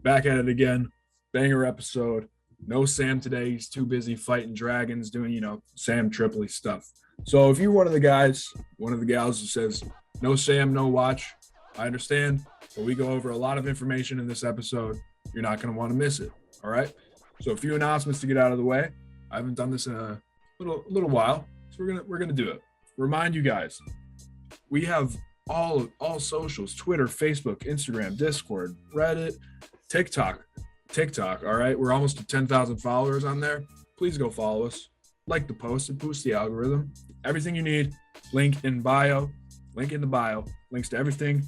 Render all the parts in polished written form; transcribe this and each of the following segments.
Back at it again. Banger episode. No Sam today. He's too busy fighting dragons, doing, Sam Tripoli stuff. So if you're one of the guys, one of the gals who says, no Sam, no watch, I understand. But we go over a lot of information in this episode. You're not going to want to miss it. All right. So a few announcements to get out of the way. I haven't done this in a little while. So we're gonna do it. Remind you guys, we have all socials: Twitter, Facebook, Instagram, Discord, Reddit, TikTok. All right, we're almost to 10,000 followers on there. Please go follow us, like the post, and boost the algorithm. Everything you need, link in bio, link in the bio, links to everything.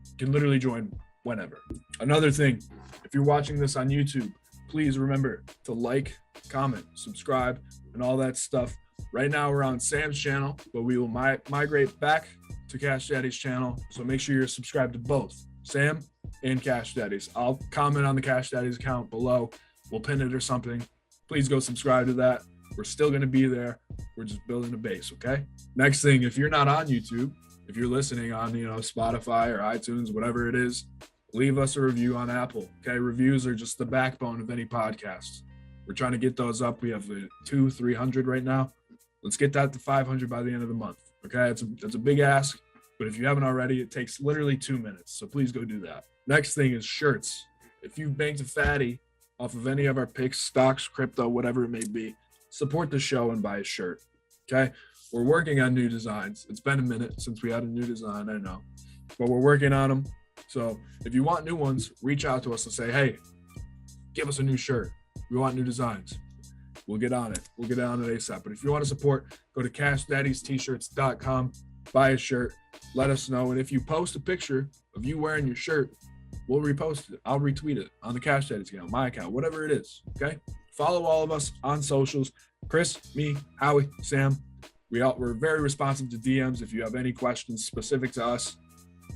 You can literally join whenever. Another thing, if you're watching this on YouTube, please remember to like, comment, subscribe, and all that stuff. Right now we're on Sam's channel, but we will migrate back to Cash Daddies channel. So make sure you're subscribed to both Sam and Cash Daddies. I'll comment on the Cash Daddies account below. We'll pin it or something. Please go subscribe to that. We're still going to be there. We're just building a base, okay? Next thing, if you're not on YouTube, if you're listening on, Spotify or iTunes, whatever it is, leave us a review on Apple, okay? Reviews are just the backbone of any podcast. We're trying to get those up. We have 300 right now. Let's get that to 500 by the end of the month, okay? It's a big ask, but if you haven't already, it takes literally 2 minutes, so please go do that. Next thing is shirts. If you've banked a fatty off of any of our picks, stocks, crypto, whatever it may be, support the show and buy a shirt, okay? We're working on new designs. It's been a minute since we had a new design, I know, but we're working on them. So if you want new ones, reach out to us and say, hey, give us a new shirt. We want new designs. We'll get on it. We'll get on it ASAP. But if you want to support, go to cashdaddies-t-shirts.com, buy a shirt, let us know. And if you post a picture of you wearing your shirt, we'll repost it. I'll retweet it on the Cash Daddies account, my account, whatever it is, okay? Follow all of us on socials. Chris, me, Howie, Sam. We're very responsive to DMs. If you have any questions specific to us,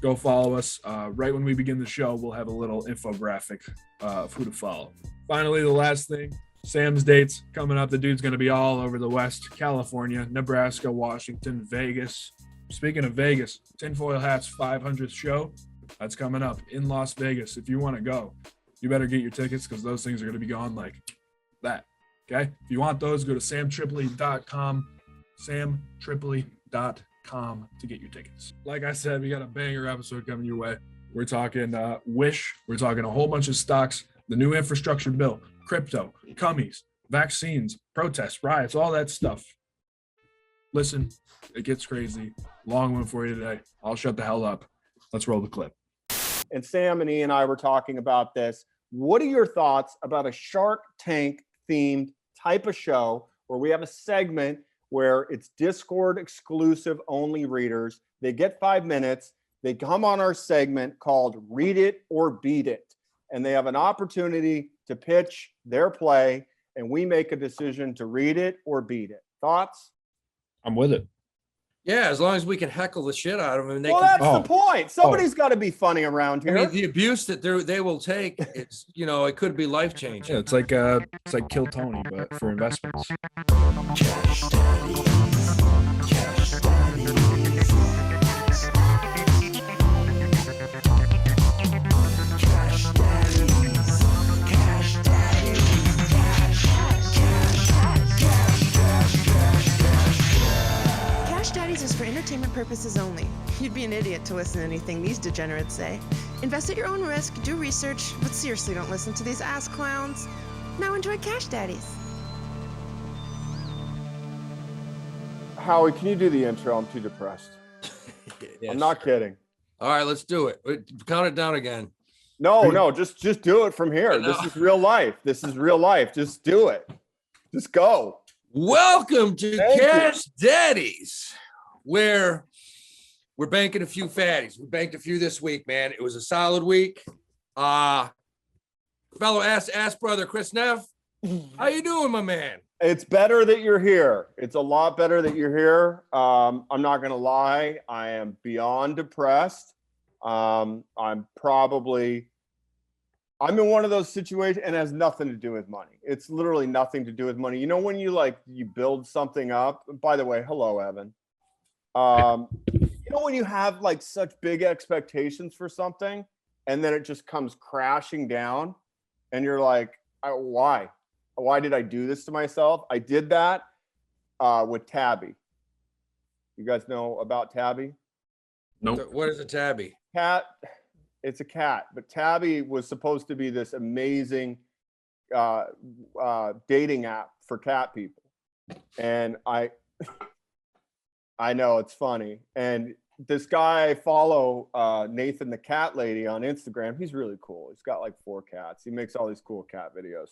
go follow us. Right when we begin the show, we'll have a little infographic of who to follow. Finally, the last thing, Sam's dates coming up. The dude's going to be all over the West, California, Nebraska, Washington, Vegas. Speaking of Vegas, Tinfoil Hat's 500th show, that's coming up in Las Vegas. If you want to go, you better get your tickets because those things are going to be gone like that, okay? If you want those, go to samtripoli.com, samtripoli.com to get your tickets. Like I said, we got a banger episode coming your way. We're talking Wish. We're talking a whole bunch of stocks, the new infrastructure bill, crypto, cummies, vaccines, protests, riots, all that stuff. Listen, it gets crazy. Long one for you today. I'll shut the hell up. Let's roll the clip. And Sam and E and I were talking about this. What are your thoughts about a Shark Tank themed type of show where we have a segment where it's Discord exclusive only readers? They get 5 minutes. They come on our segment called Read It or Beat It. And they have an opportunity to pitch their play, and we make a decision to read it or beat it. Thoughts? I'm with it. Yeah, as long as we can heckle the shit out of them. Well, that's the point. Somebody's got to be funny around here. I mean, the abuse that they will take, it's it could be life changing. Yeah, it's like Kill Tony, but for investments. Cash Daddies. Cash Daddies. Cash Daddies. Cash Daddies. Cash Daddies is for entertainment purposes only. You'd be an idiot to listen to anything these degenerates say. Invest at your own risk, do research, but seriously don't listen to these ass clowns. Now enjoy Cash Daddies. Howie, can you do the intro? I'm too depressed. Yeah, I'm not kidding. All right, let's do it. Count it down again. No, just do it from here. This is real life. Just do it. Just go. Welcome to Cash Daddies, where we're banking a few fatties. We banked a few this week, man. It was a solid week. Fellow ass brother Chris Neff, how you doing, my man? It's better that you're here. It's a lot better that you're here. I'm not going to lie. I am beyond depressed. I'm in one of those situations, and it has nothing to do with money. It's literally nothing to do with money. You know, when you build something up, by the way, hello, Evan. When you have like such big expectations for something and then it just comes crashing down, and you're like, why did I do this to myself? I did that with Tabby. You guys know about Tabby? Nope. What is a tabby? Cat, it's a cat, but Tabby was supposed to be this amazing dating app for cat people. And I know it's funny. And this guy I follow, Nathan the cat lady on Instagram, he's really cool. He's got like 4 cats. He makes all these cool cat videos.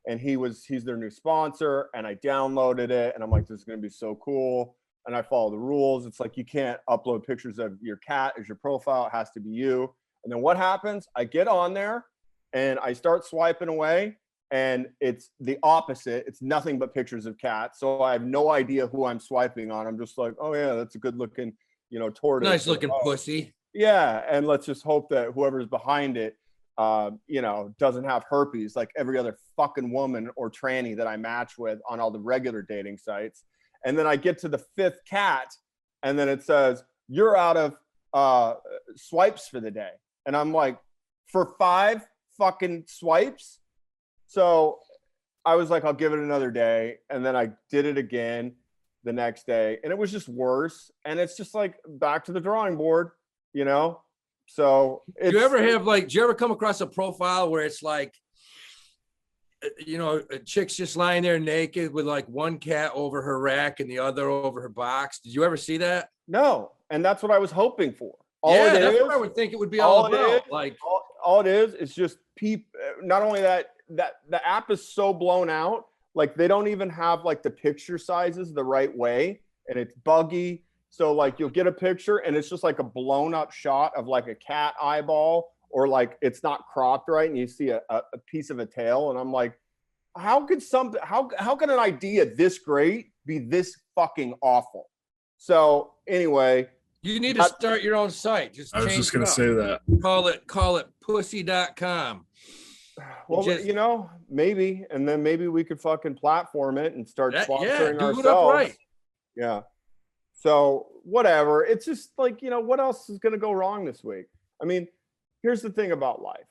And he's their new sponsor, and I downloaded it, and I'm like, this is gonna be so cool. And I follow the rules. It's like, you can't upload pictures of your cat as your profile. It has to be you. And then what happens? I get on there and I start swiping away, and it's the opposite. It's nothing but pictures of cats. So I have no idea who I'm swiping on. I'm just like, oh yeah, that's a good looking, tortoise. Nice looking pussy. Yeah. And let's just hope that whoever's behind it, doesn't have herpes like every other fucking woman or tranny that I match with on all the regular dating sites. And then I get to the 5th cat, and then it says, you're out of swipes for the day. And I'm like, for 5 fucking swipes? So I was like, I'll give it another day. And then I did it again the next day, and it was just worse. And it's just like back to the drawing board, So Do you ever come across a profile where it's like, a chick's just lying there naked with like one cat over her rack and the other over her box? Did you ever see that? No. And that's what I was hoping for. That's what I would think it would be all about. All it is just not only that the app is so blown out, like they don't even have like the picture sizes the right way, and it's buggy. So like you'll get a picture and it's just like a blown up shot of like a cat eyeball, or like it's not cropped right and you see a piece of a tail. And I'm like, how could an idea this great be this fucking awful? So anyway, you need to start your own site. I was just going to say that. Call it pussy.com. Well, maybe, and then maybe we could fucking platform it and start sponsoring do ourselves. it up right. Yeah. So whatever. It's just like, what else is going to go wrong this week? I mean, here's the thing about life.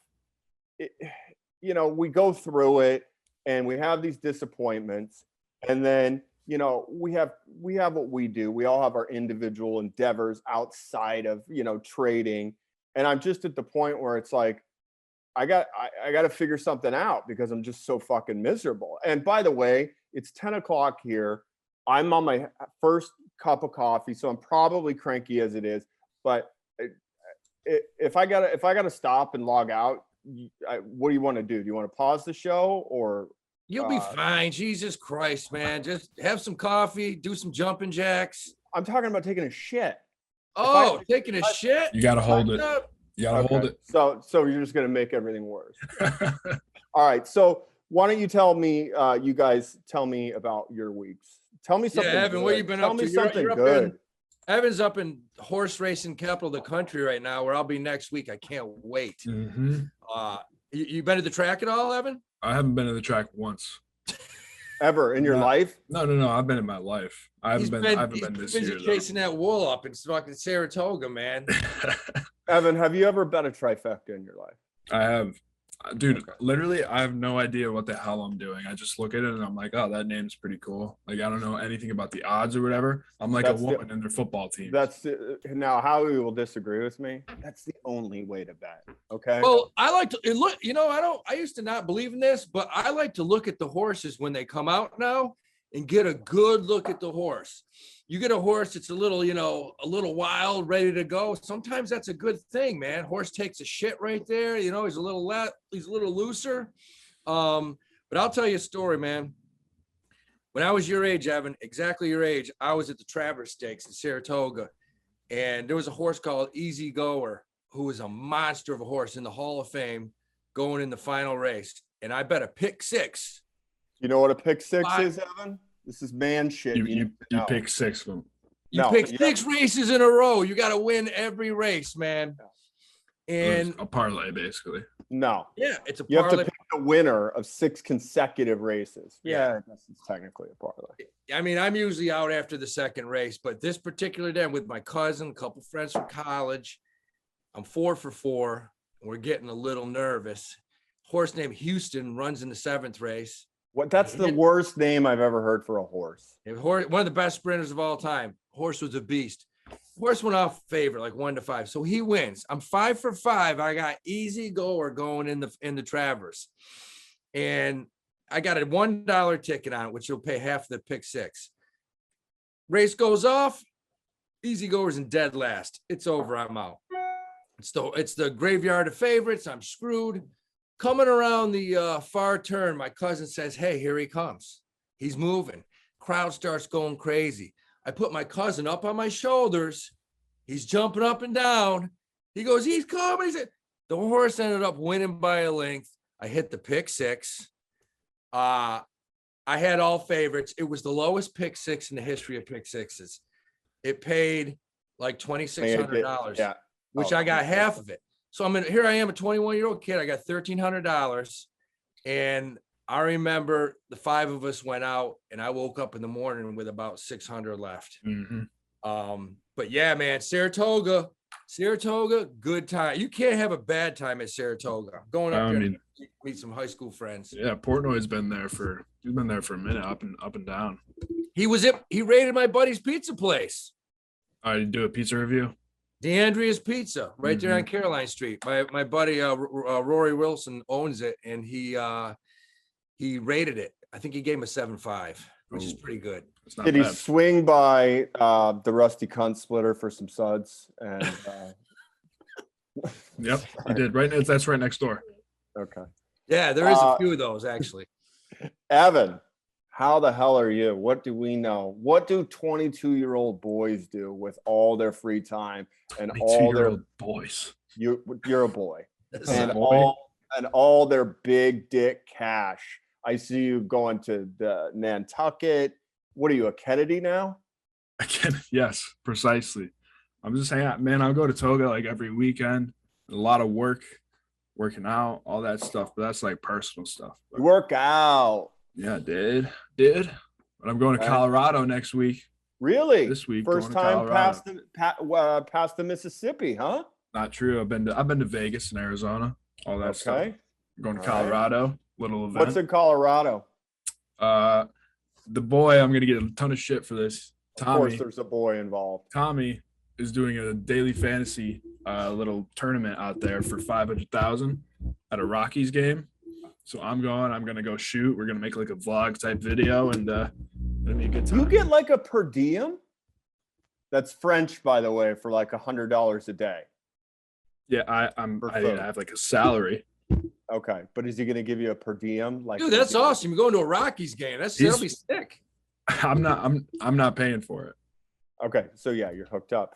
We go through it and we have these disappointments, and then, we have what we do. We all have our individual endeavors outside of, trading. And I'm just at the point where it's like, I got to figure something out because I'm just so fucking miserable. And by the way, it's 10 o'clock here. I'm on my first cup of coffee, so I'm probably cranky as it is. But if I gotta stop and log out, what do you want to do? Do you want to pause the show, or? You'll be fine. Jesus Christ, man. Just have some coffee, do some jumping jacks. I'm talking about taking a shit. Taking a shit? You got to hold it. You got to hold it. So you're just going to make everything worse. All right. So why don't you tell me, you guys tell me about your weeks. Tell me something. Yeah, Evan, good. what you been tell up me to? something good. Evan's up in horse racing capital of the country right now, where I'll be next week. I can't wait. Mm-hmm. You been to the track at all, Evan? I haven't been to the track once. Ever in your life? No. I've been in my life. I haven't been this year. He's chasing that wool up in fucking Saratoga, man. Evan, have you ever bet a trifecta in your life? I have. Dude, okay. Literally, I have no idea what the hell I'm doing. I just look at it and I'm like, oh, that name's pretty cool. Like, I don't know anything about the odds or whatever. I'm like a woman in their football team. Now Howie will disagree with me. That's the only way to bet. Okay. Well, I like to look, I used to not believe in this, but I like to look at the horses when they come out now and get a good look at the horse. You get a horse that's a little wild, ready to go. Sometimes that's a good thing, man. Horse takes a shit right there. He's a little looser. But I'll tell you a story, man. When I was your age, Evan, exactly your age, I was at the Travers Stakes in Saratoga, and there was a horse called Easy Goer, who was a monster of a horse in the Hall of Fame, going in the final race. And I bet a pick six. You know what a pick six is, Evan? This is man shit. You pick 6 of them. You pick 6 races in a row. You got to win every race, man. And a parlay, basically. No. Yeah, it's a parlay. You have to pick the winner of 6 consecutive races. Yeah, I guess it's technically a parlay. I mean, I'm usually out after the second race, but this particular day, I'm with my cousin, a couple friends from college. I'm 4 for 4. We're getting a little nervous. Horse named Houston runs in the 7th race. What? That's the worst name I've ever heard for a horse. One of the best sprinters of all time. Horse was a beast. Horse went off favorite, like 1-5. So he wins. I'm 5 for 5. I got easy goer going in the Travers. And I got a $1 ticket on it, which will pay half the pick 6. Race goes off. Easy goers in dead last. It's over. I'm out. It's the graveyard of favorites. I'm screwed. Coming around the far turn, my cousin says, hey, here he comes. He's moving. Crowd starts going crazy. I put my cousin up on my shoulders. He's jumping up and down. He goes, he's coming. He said, the horse ended up winning by a length. I hit the pick 6. I had all favorites. It was the lowest pick 6 in the history of pick 6s. It paid like $2,600, Yeah. which I got half of it. So here I am, a 21-year-old kid. I got $1,300. And I remember the 5 of us went out and I woke up in the morning with about 600 left. But yeah, man, Saratoga, good time. You can't have a bad time at Saratoga. Going up there to meet some high school friends. Yeah, Portnoy's been there for a minute, up and down. He raided my buddy's pizza place. I do a pizza review. DeAndrea's Pizza, right there on Caroline Street. My buddy Rory Wilson owns it, and he rated it. I think he gave him a 7.5, which is pretty good. Did he swing by the Rusty Cunt Splitter for some suds? And Yep, he did. That's right next door. okay. Yeah, there is a few of those actually. Evan, how the hell are you? What do we know? What do 22-year-old boys do with all their free time and all their boys? You're a boy. And all their big dick cash. I see you going to the Nantucket. What are you, a Kennedy now? Yes, precisely. I'm just hanging out, man. I'll go to Toga like every weekend. A lot of working out, all that stuff. But that's like personal stuff. But, Work out. yeah, did. But I'm going to Colorado next week. Really? This week. First time past the Mississippi, huh? Not true. I've been to Vegas and Arizona. All that stuff. Okay. I'm going to Colorado. Little event. What's in Colorado? The boy, I'm gonna get a ton of shit for this. Tommy. Of course, there's a boy involved. Tommy is doing a daily fantasy little tournament out there for 500,000 at a Rockies game. So I'm gonna go shoot. We're gonna make like a vlog type video, and it'll be a good time. You get like a per diem. That's French, by the way, for like $100 a day. Yeah, I have like a salary. Okay, but is he going to give you a per diem? Like, dude, that's awesome. You're going to a Rockies game. That'll be sick. I'm not paying for it. Okay, so yeah, you're hooked up.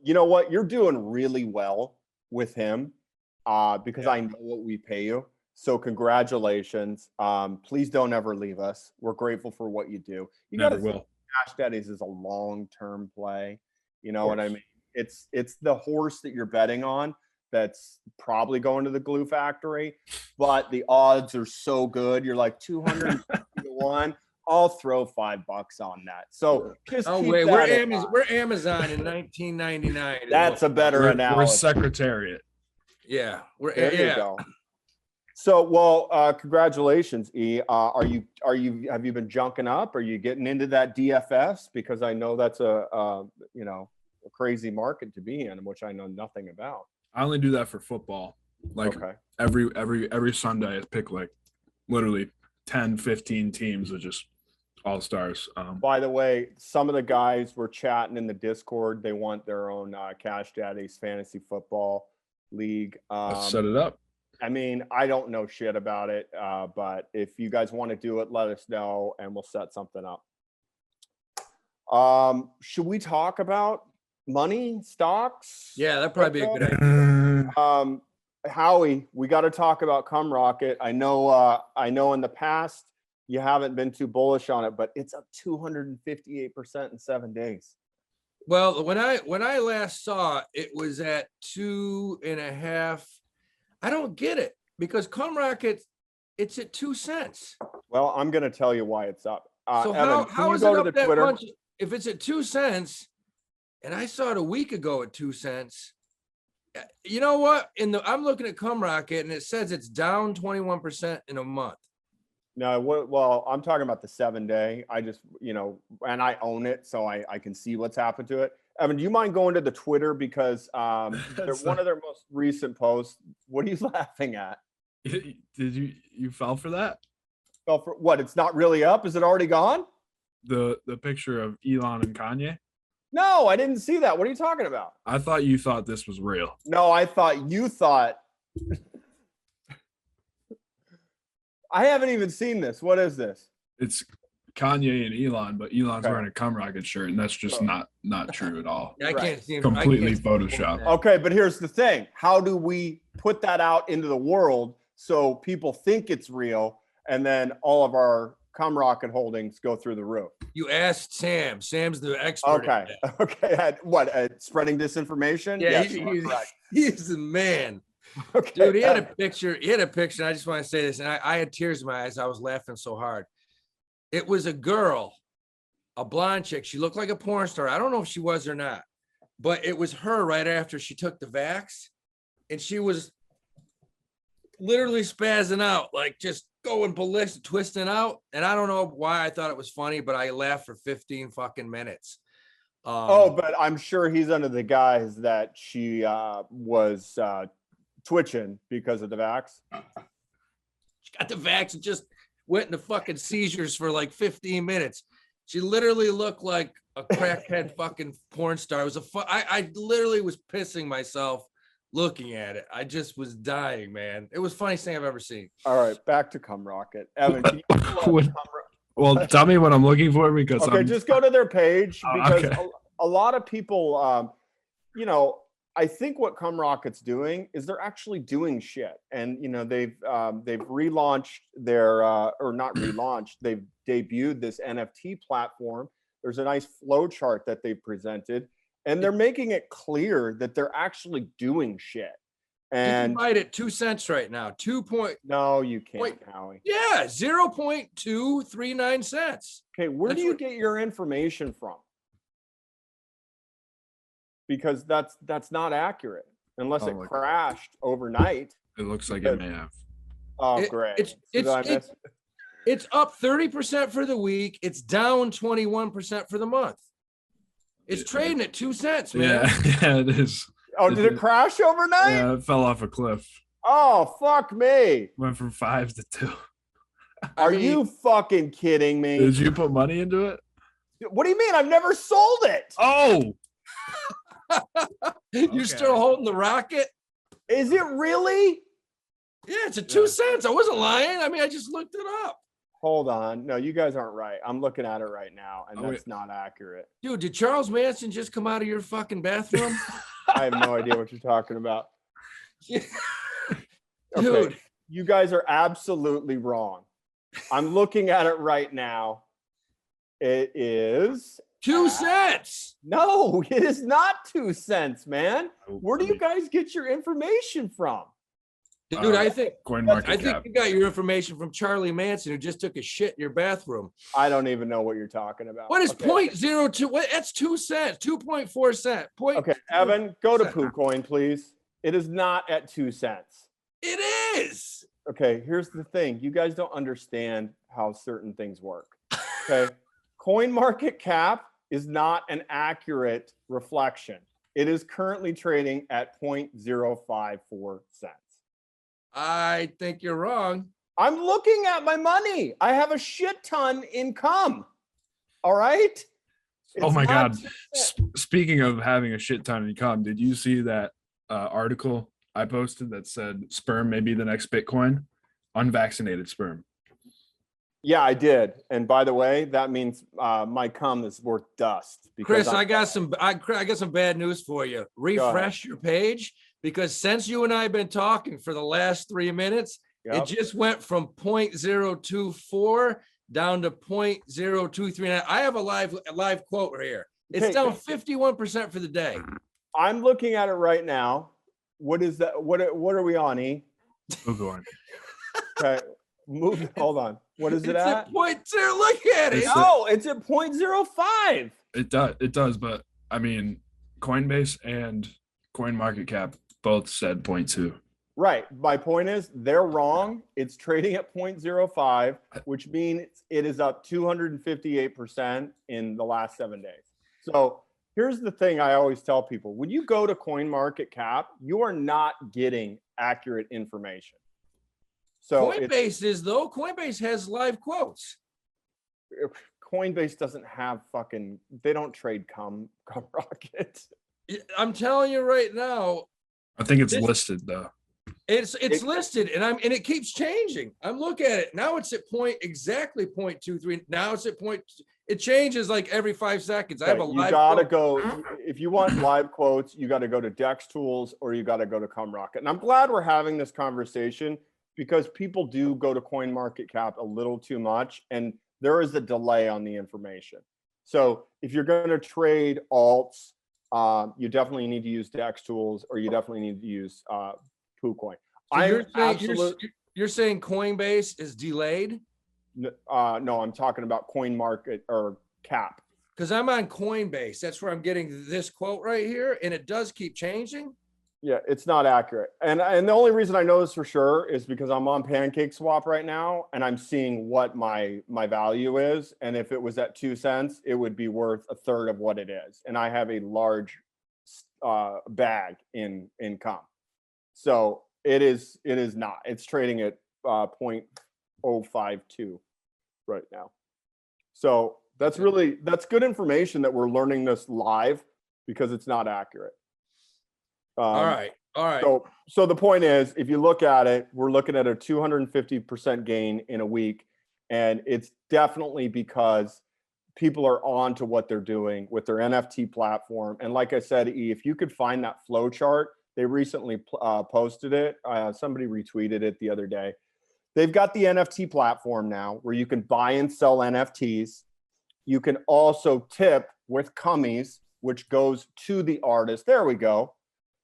You know what? You're doing really well with him because I know what we pay you. So congratulations. Please don't ever leave us. We're grateful for what you do. You Never gotta will. Cash Daddies is a long-term play. You know what I mean? It's the horse that you're betting on that's probably going to the glue factory, but the odds are so good. You're like 250 to 1. I'll throw $5 on that. So just keep wait, that we're Amazon in 1999. That's a better analogy. We're Secretariat. Yeah, There you go. So, well, congratulations, E. Have you been junking up? Are you getting into that DFS? Because I know that's a crazy market to be in, which I know nothing about. I only do that for football. Like every Sunday I pick like literally 10, 15 teams of just all stars. By the way, some of the guys were chatting in the Discord. They want their own Cash Daddies fantasy football league. Let's set it up. I mean, I don't know shit about it, but if you guys want to do it, let us know and we'll set something up. Should we talk about money, stocks? Yeah, that'd probably be a good idea. Howie, we got to talk about CumRocket. I know in the past you haven't been too bullish on it, but it's up 258% in 7 days. Well, when I last saw it, it was at 2.5. I don't get it because CumRocket, it's at 2 cents. Well, I'm going to tell you why it's up. So Evan, how is it go up to that Twitter? much? If it's at 2 cents, and I saw it a week ago at 2 cents, You know what? I'm looking at CumRocket and it says it's down 21% in a month. No, well, I'm talking about the 7-day. I just, and I own it, so I can see what's happened to it. Evan, do you mind going to the Twitter because one of their most recent posts? What are you laughing at? Did you fell for that? Fell for what? It's not really up. Is it already gone? The picture of Elon and Kanye. No, I didn't see that. What are you talking about? I thought you thought this was real. No, I thought you thought. I haven't even seen this. What is this? It's Kanye and Elon, but Elon's Okay. wearing a CumRocket shirt, and that's just not true at all. I Right. can't see him. Completely photoshopped. Okay, but here's the thing. How do we put that out into the world so people think it's real, and then all of our CumRocket holdings go through the roof? You asked Sam. Sam's the expert. Okay. At that. Okay. What? Spreading disinformation? Yeah, Yes, you are correct. he's the man. Okay. Dude, he had a picture. I just want to say this, and I had tears in my eyes. I was laughing so hard. It was a girl, a blonde chick. She looked like a porn star. I don't know if she was or not, but it was her right after she took the vax, and she was literally spazzing out, like just going ballistic, twisting out. And I don't know why I thought it was funny, but I laughed for 15 fucking minutes. But I'm sure he's under the guise that she was twitching because of the vax. She got the vax and just went into fucking seizures for like 15 minutes. She literally looked like a crackhead fucking porn star. It was I literally was pissing myself looking at it. I just was dying, man. It was the funniest thing I've ever seen. All right, back to CumRocket. Evan, can you pull up What- Well, tell me what I'm looking for because okay, just go to their page Oh, because okay. a lot of people, I think what CumRocket's doing is they're actually doing shit, and they've relaunched their or not relaunched, they've debuted this NFT platform. There's a nice flow chart that they presented, and they're making it clear that they're actually doing shit. You can And buy it at 2 cents right now. no, you can't, Wait. Howie. 0.239 cents. Okay, where That's do you what- get your information from? Because that's not accurate unless Oh it my God. crashed overnight. it looks like it may have. Oh, It- great. it's- So did I it's- miss- It's up 30% for the week. It's down 21% for the month. It's Yeah. trading at 2 cents, man. Yeah, yeah, it is. Oh, did it crash overnight? Yeah, it fell off a cliff. Oh, fuck me. Went from 5 to 2. Are mean- you fucking kidding me? Did you put money into it? What do you mean? I've never sold it. Oh, You're Okay. still holding the rocket? Is it really? Yeah, it's at 2 cents. I wasn't lying. I mean, I just looked it up. Hold on. No, you guys aren't right. I'm looking at it right now, and Oh, that's not accurate. Dude, did Charles Manson just come out of your fucking bathroom? I have no idea what you're talking about. Dude, Okay, you guys are absolutely wrong. I'm looking at it right now. It is 2 cents. no, it is not 2 cents, man. Where do you guys get your information from? Dude, I think CoinMarketCap. you got your information from Charlie Manson, who just took a shit in your bathroom. I don't even know what you're talking about. What is Okay. 0.02? What? That's 2 cents. 2.4 cent. Okay, Evan, go to PooCoin, please. It is not at 2 cents. It is. Okay, here's the thing. You guys don't understand how certain things work. Okay. CoinMarketCap is not an accurate reflection. It is currently trading at 0.054 cents. I think you're wrong. I'm looking at my money. I have a shit ton income. All right. Oh It's my not God. 2 cents. Speaking of having a shit ton of income, did you see that article I posted that said sperm may be the next Bitcoin? Unvaccinated sperm. Yeah, I did. And by the way, that means my cum is worth dust. Chris, I'm- I got some bad news for you. Refresh your page, because since you and I have been talking for the last 3 minutes, Yep. it just went from 0.024 down to 0.0239. I have a live quote right here. It's Okay. down 51% for the day. I'm looking at it right now. What is that? What are we on, E? Bitcoin. Okay. Move. Hold on. What is it It's at? at 0.0. Look at it. It's- No, it's at 0.05. It does, but I mean, Coinbase and CoinMarketCap both said 0.2. Right. My point is they're wrong. It's trading at 0.05, which means it is up 258% in the last 7 days. So here's the thing I always tell people. When you go to CoinMarketCap, you are not getting accurate information. So Coinbase has live quotes. Coinbase doesn't have they don't trade CumRocket. I'm telling you right now, I think it's listed though. it's listed, and it keeps changing. I'm looking at it now. It's at exactly 0.23. Now it's at point. It changes like every 5 seconds. I have a live. You gotta go if you want live quotes. You got to go to Dex Tools or you got to go to CumRocket. And I'm glad we're having this conversation because people do go to CoinMarketCap a little too much, and there is a delay on the information. So if you're going to trade alts, you definitely need to use Dex Tools, or you definitely need to use PooCoin. So you're saying Coinbase is delayed? No, I'm talking about CoinMarket or Cap. Because I'm on Coinbase. That's where I'm getting this quote right here, and it does keep changing. Yeah, it's not accurate. And the only reason I know this for sure is because I'm on PancakeSwap right now and I'm seeing what my value is. And if it was at 2 cents, it would be worth a third of what it is. And I have a large bag in income. So it is not. It's trading at 0.052 right now. So that's good information that we're learning this live because it's not accurate. All right. So the point is, if you look at it, we're looking at a 250% gain in a week, and it's definitely because people are on to what they're doing with their NFT platform. And like I said, if you could find that flow chart, they recently posted it. Somebody retweeted it the other day. They've got the NFT platform now where you can buy and sell NFTs. You can also tip with Cummies, which goes to the artist. There we go.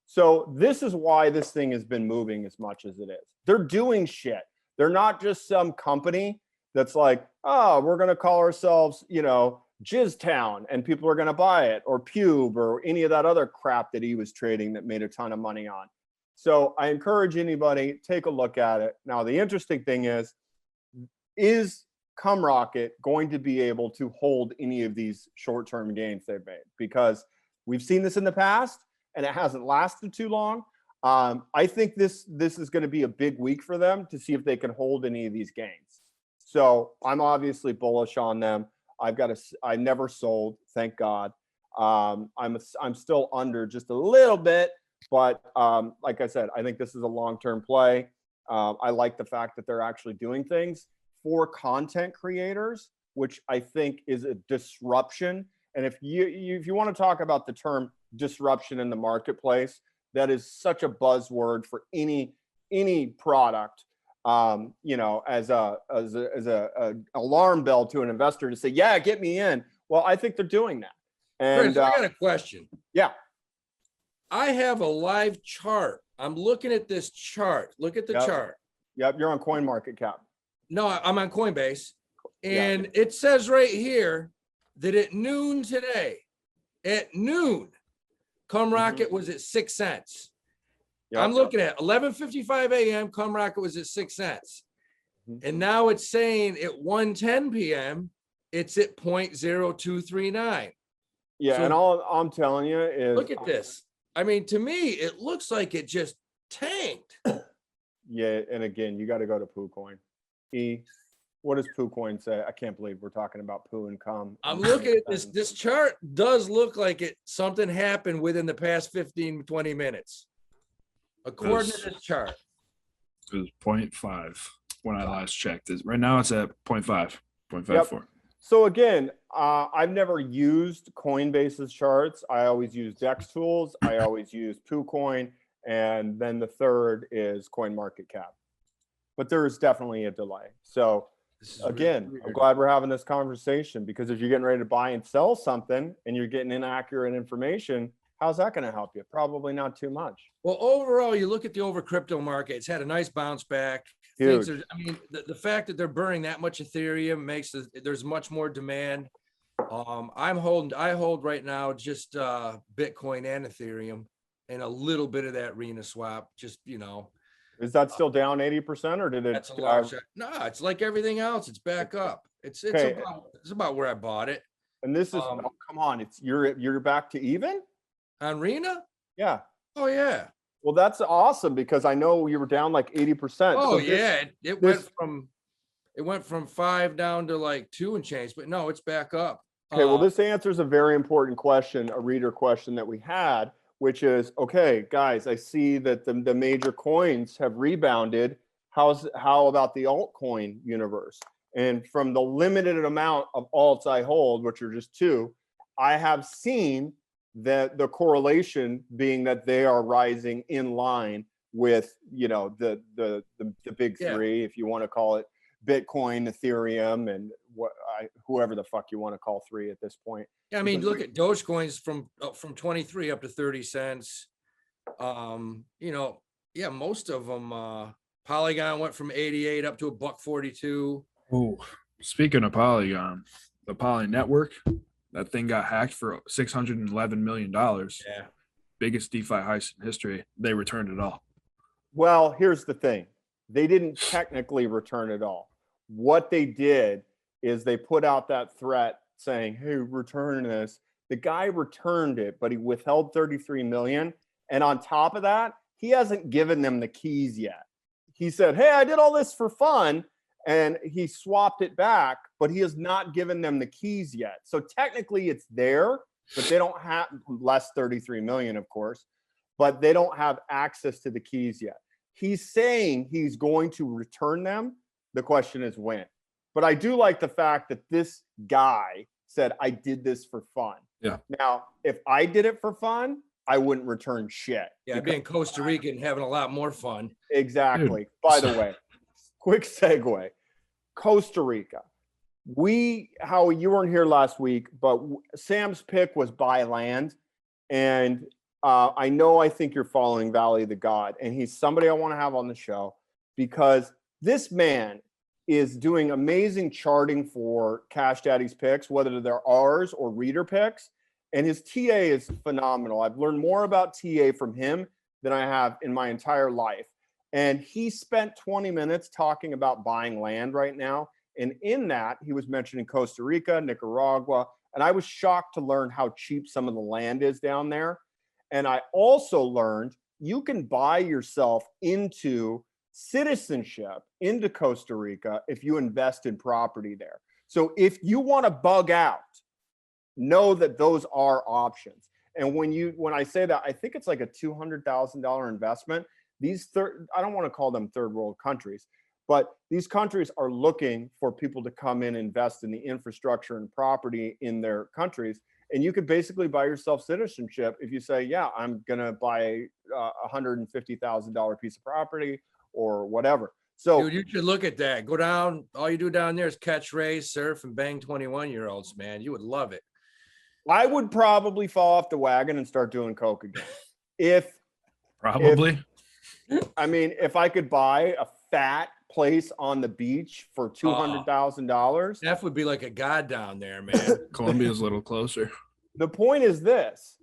So this is why this thing has been moving as much as it is. They're doing shit. They're not just some company that's like, oh, we're going to call ourselves, Jizztown, and people are going to buy it, or Pube, or any of that other crap that he was trading that made a ton of money on. So I encourage anybody, take a look at it. Now, the interesting thing is CumRocket going to be able to hold any of these short-term gains they've made? Because we've seen this in the past, and it hasn't lasted too long. I think this is going to be a big week for them to see if they can hold any of these gains. So I'm obviously bullish on them. I never sold, thank God. I'm still under just a little bit, but like I said, I think this is a long-term play. I like the fact that they're actually doing things for content creators, which I think is a disruption. And if you want to talk about the term disruption in the marketplace, that is such a buzzword for any product, as a alarm bell to an investor to say, yeah, get me in. Well, I think they're doing that. And Chris, I got a question. Yeah. I have a live chart. I'm looking at this chart. Look at the chart. Yep, you're on CoinMarketCap. No, I'm on Coinbase. And it says right here that at noon today, CumRocket was at 6 cents. Yep. I'm looking at 11:55 a.m. CumRocket was at 6 cents. And now it's saying at 1:10 p.m. it's at 0.0239. Yeah, So, and all I'm telling you is look at this. I mean, to me, it looks like it just tanked. Yeah, and again, you got to go to PooCoin. What does PooCoin say? I can't believe we're talking about Poo and Cum. I'm looking at this. This chart does look like something happened within the past 15, 20 minutes. According to this chart. It was 0.5 when I last checked. Right now it's at 0.5, 0.54. Yep. So again, I've never used Coinbase's charts. I always use Dex Tools. I always use PooCoin. And then the third is CoinMarketCap. But there is definitely a delay. So again, really I'm glad we're having this conversation, because if you're getting ready to buy and sell something and you're getting inaccurate information, how's that going to help you? Probably not too much. Well, overall, you look at the crypto market, it's had a nice bounce back. Huge. The fact that they're burning that much Ethereum makes there's much more demand. I hold right now just Bitcoin and Ethereum. and a little bit of that Rena swap. Just, Is that still down 80% or did it? that's a large. No, it's like everything else. It's back up. It's Okay. about where I bought it. And this is Um, come on, you're back to even? On Rena. Yeah. Oh yeah. Well, that's awesome because I know you were down like 80%. Oh So this- yeah. It went from 5 down to like 2 and change, but no, it's back up. Okay, well, this answers a very important question, a reader question that we had, which is, okay, guys, I see that the major coins have rebounded. How about the altcoin universe? And from the limited amount of alts I hold, which are just 2, I have seen that the correlation being that they are rising in line with, the big 3, if you want to call it Bitcoin, Ethereum, and whoever the fuck you want to call 3 at this point. Yeah, I mean, look at Dogecoin's from 23 up to 30 cents. Yeah, most of them. Polygon went from 88 up to $1.42. Oh, speaking of Polygon, the Poly network, that thing got hacked for $611 million. Yeah. Biggest DeFi heist in history. They returned it all. Well, here's the thing. They didn't technically return it all. What they did is they put out that threat saying, hey, return this. The guy returned it, but he withheld 33 million. And on top of that, he hasn't given them the keys yet. He said, hey, I did all this for fun. And he swapped it back, but he has not given them the keys yet. So technically it's there, but they don't have less 33 million, of course, but they don't have access to the keys yet. He's saying he's going to return them. The question is when. But I do like the fact that this guy said, I did this for fun. Yeah. Now, if I did it for fun, I wouldn't return shit. Yeah, I'd be in Costa Rica and having a lot more fun. Exactly. Dude. By the way, quick segue. Costa Rica. Howie, you weren't here last week, but Sam's pick was buy land. And I think you're following Valley of the God. And he's somebody I want to have on the show because this man is doing amazing charting for Cash Daddies picks, whether they're ours or reader picks. And his TA is phenomenal. I've learned more about TA from him than I have in my entire life. And he spent 20 minutes talking about buying land right now. And in that, he was mentioning Costa Rica, Nicaragua. And I was shocked to learn how cheap some of the land is down there. And I also learned you can buy yourself into citizenship into Costa Rica if you invest in property there. So if you want to bug out, know that those are options. And when I say that, I think it's like a $200,000 investment. I don't want to call them third world countries, but these countries are looking for people to come in and invest in the infrastructure and property in their countries. And you could basically buy yourself citizenship if you say, yeah, I'm going to buy a $150,000 piece of property or whatever. So Dude, you should look at that. Go down. All you do down there is catch, raise, surf, and bang 21-year-olds, man. You would love it. I would probably fall off the wagon and start doing coke again. Probably. If I could buy a fat place on the beach for $200,000. Neff would be like a god down there, man. Colombia's a little closer. The point is this.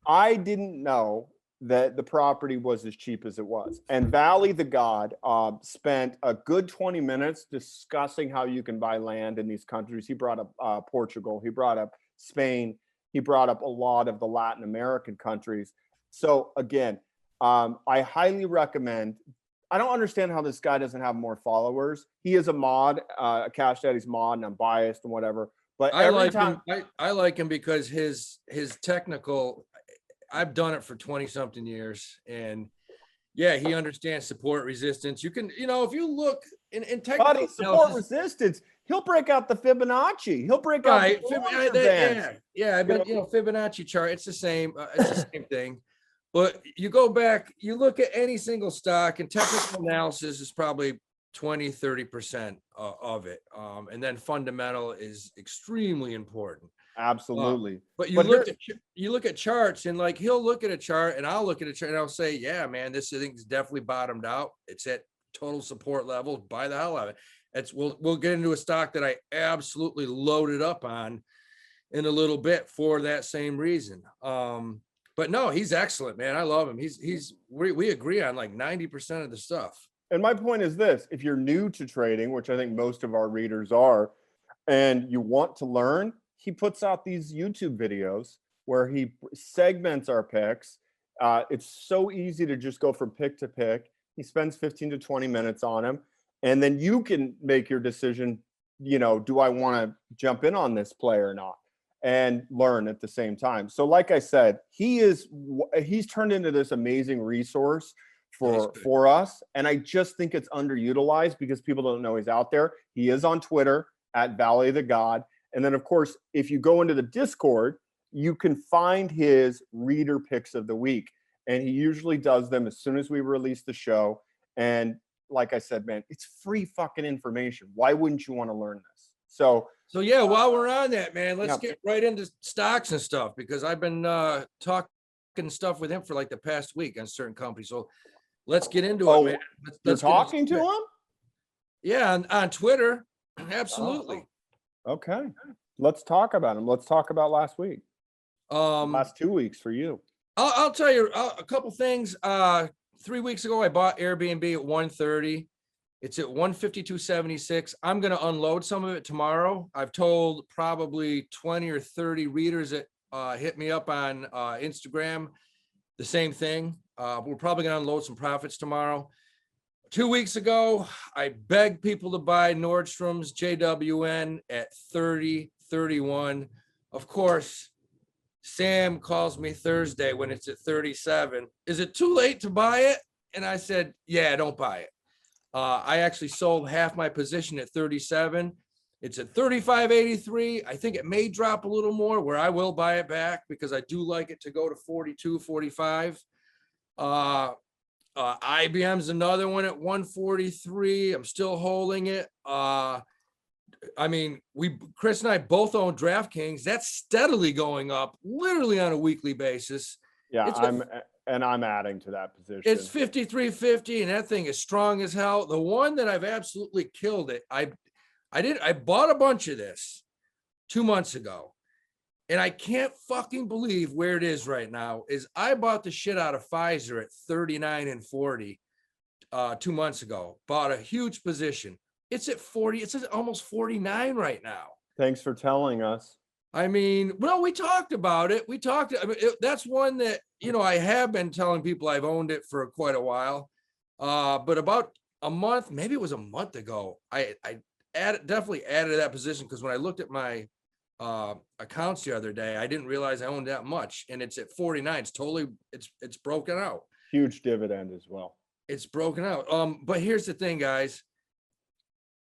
I didn't know that the property was as cheap as it was. And Valley the God spent a good 20 minutes discussing how you can buy land in these countries. He brought up Portugal. He brought up Spain. He brought up a lot of the Latin American countries. So again, I highly recommend. I don't understand how this guy doesn't have more followers. He is a mod, a Cash Daddies mod, and I'm biased and whatever. But I like him because his technical. I've done it for 20 something years, and yeah, he understands support resistance. You can, if you look in technical support resistance, he'll break out the Fibonacci. He'll break out the Bollinger Bands. Yeah. But Fibonacci chart, it's the same. It's the same thing. But you go back, you look at any single stock, and technical analysis is probably 20-30% of it. And then fundamental is extremely important. Absolutely. But you look at charts, and like he'll look at a chart and I'll look at a chart and I'll say, yeah, man, this thing's definitely bottomed out. It's at total support level. Buy the hell out of it. We'll get into a stock that I absolutely loaded up on in a little bit for that same reason. But no, he's excellent, man. I love him. We agree on like 90% of the stuff. And my point is this: if you're new to trading, which I think most of our readers are, and you want to learn, he puts out these YouTube videos where he segments our picks. It's so easy to just go from pick to pick. He spends 15 to 20 minutes on him, and then you can make your decision. You know, do I want to jump in on this play or not, and learn at the same time. So, like I said, he's turned into this amazing resource for us, and I just think it's underutilized because people don't know he's out there. He is on Twitter at Valley of the God, and then of course, if you go into the Discord, you can find his reader picks of the week, and he usually does them as soon as we release the show. And like I said, man, it's free fucking information. Why wouldn't you want to learn this? So yeah, while we're on that, man, let's get right into stocks and stuff, because I've been talking stuff with him for like the past week on certain companies. So let's get into it, man. Let's you're talking to him? Yeah, on Twitter. Absolutely. Okay. Let's talk about him. Let's talk about last week. Last 2 weeks for you. I'll tell you a couple things. 3 weeks ago, I bought Airbnb at 130. It's at 152.76. I'm going to unload some of it tomorrow. I've told probably 20 or 30 readers that hit me up on Instagram the same thing. We're probably going to unload some profits tomorrow. 2 weeks ago, I begged people to buy Nordstrom's JWN at 30.31. Of course, Sam calls me Thursday when it's at 37. Is it too late to buy it? And I said, yeah, don't buy it. I actually sold half my position at 37. It's at 35.83. I think it may drop a little more, where I will buy it back because I do like it to go to 42, 45. IBM's another one at 143. I'm still holding it. I mean, Chris and I both own DraftKings. That's steadily going up, literally on a weekly basis. Yeah, I'm adding to that position. It's 53.50, and that thing is strong as hell. The one that I've absolutely killed it. I bought a bunch of this 2 months ago, and I can't fucking believe where it is right now. Is I bought the shit out of Pfizer at 39.40 2 months ago. Bought a huge position. It's at 40. It's at almost 49 right now. Thanks for telling us. I mean, well, we talked about it. That's one that, you know, I have been telling people I've owned it for quite a while. But about a month, maybe it was a month ago, I definitely added to that position, because when I looked at my accounts the other day, I didn't realize I owned that much, and it's at 49. It's totally, it's broken out. Huge dividend as well. It's broken out. But here's the thing, guys.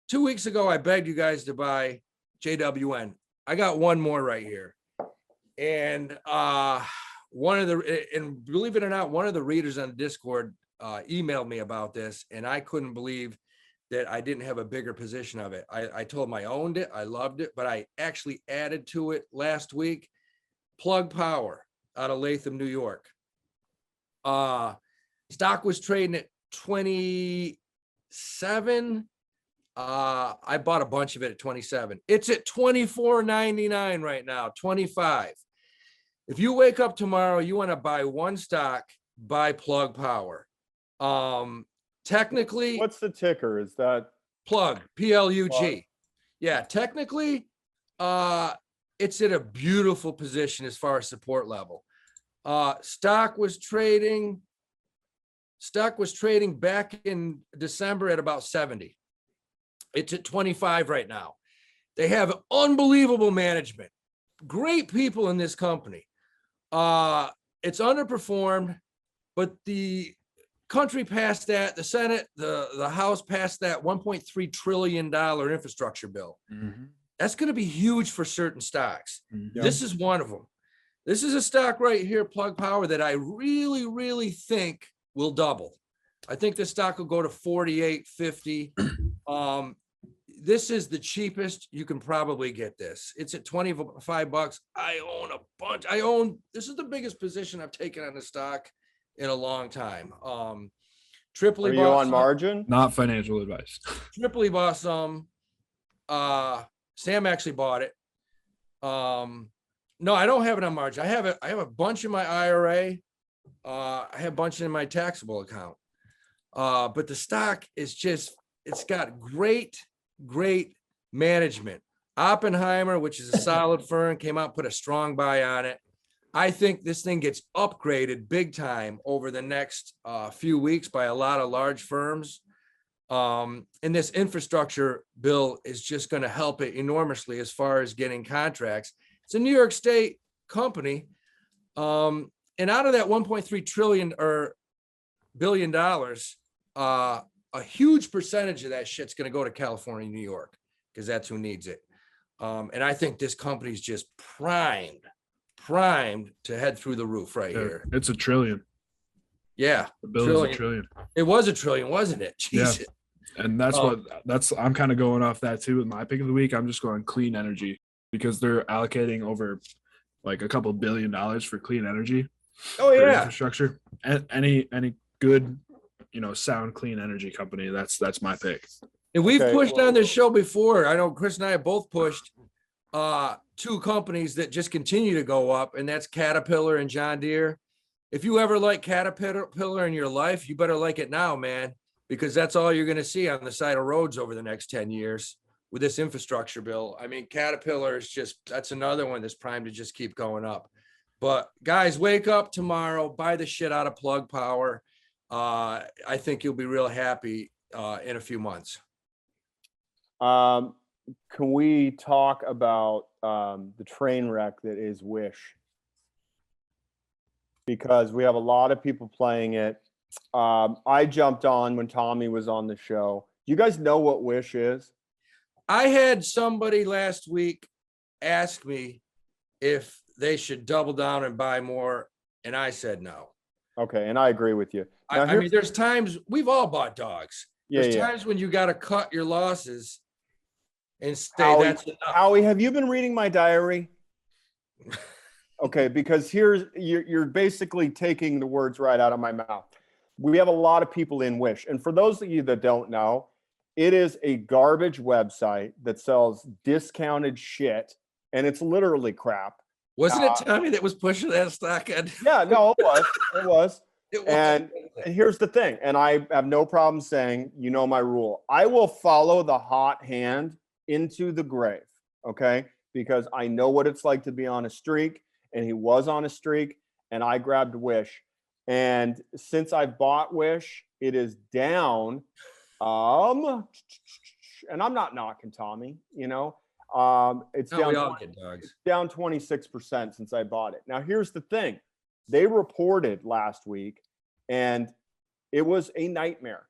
2 weeks ago, I begged you guys to buy JWN. I got one more right here. And believe it or not, one of the readers on Discord emailed me about this, and I couldn't believe that I didn't have a bigger position of it. I told him I owned it, I loved it, but I actually added to it last week. Plug Power out of Latham, New York. Stock was trading at 27. I bought a bunch of it at 27. It's at 24.99 right now, 25. If you wake up tomorrow, you want to buy one stock, buy Plug Power. Technically, what's the ticker? Is that Plug, PLUG? Plug. Yeah, technically, it's at a beautiful position as far as support level. Stock was trading back in December at about 70. It's at 25 right now. They have unbelievable management, great people in this company. It's underperformed, but the country passed that, the Senate, the House passed that $1.3 trillion infrastructure bill. Mm-hmm. That's going to be huge for certain stocks. Mm-hmm. This is one of them. This is a stock right here, Plug Power, that I really, really think will double. I think this stock will go to 48.50. This is the cheapest you can probably get this. It's at $25. I own a bunch. This is the biggest position I've taken on the stock in a long time. Tripoli. Are you on margin? Not financial advice. Tripoli bought some. Sam actually bought it. No, I don't have it on margin. I have a bunch in my IRA. I have a bunch in my taxable account. But the stock is just, it's got great management. Oppenheimer, which is a solid firm, came out, put a strong buy on it. I think this thing gets upgraded big time over the next few weeks by a lot of large firms. And this infrastructure bill is just going to help it enormously as far as getting contracts. It's a New York State company. And out of that 1.3 trillion or billion dollars, a huge percentage of that shit's going to go to California and New York because that's who needs it. And I think this company's just primed to head through the roof right here. It's $1 trillion. Yeah. The bill is $1 trillion. It was $1 trillion, wasn't it? Jesus. Yeah. And I'm kind of going off that too with my pick of the week. I'm just going clean energy because they're allocating over like a couple $1 billion for clean energy. Oh yeah. Infrastructure. And any good, sound clean energy company. That's my pick. And we've pushed on this show before. I know Chris and I have both pushed two companies that just continue to go up, and that's Caterpillar and John Deere. If you ever like Caterpillar in your life, you better like it now, man, because that's all you're going to see on the side of roads over the next 10 years with this infrastructure bill. I mean, Caterpillar is that's another one that's primed to just keep going up. But guys, wake up tomorrow, buy the shit out of Plug Power. I think you'll be real happy in a few months. Can we talk about the train wreck that is Wish? Because we have a lot of people playing it. I jumped on when Tommy was on the show. Do you guys know what Wish is? I had somebody last week ask me if they should double down and buy more, and I said no. Okay, and I agree with you. Now, I mean, there's times we've all bought dogs. There's Yeah. times when you got to cut your losses and stay. Howie, That's enough. Howie, have you been reading my diary? Okay, because you're basically taking the words right out of my mouth. We have a lot of people in Wish. And for those of you that don't know, it is a garbage website that sells discounted shit, and it's literally crap. Wasn't it Tommy that was pushing that stock? Yeah, no, it was. It was. It was. And here's the thing, and I have no problem saying, my rule. I will follow the hot hand into the grave, okay? Because I know what it's like to be on a streak, and he was on a streak, and I grabbed Wish. And since I've bought Wish, it is down. And I'm not knocking Tommy, it's No, down. we all get dogs. It's down 26% since I bought it. Now, here's the thing. They reported last week, and it was a nightmare.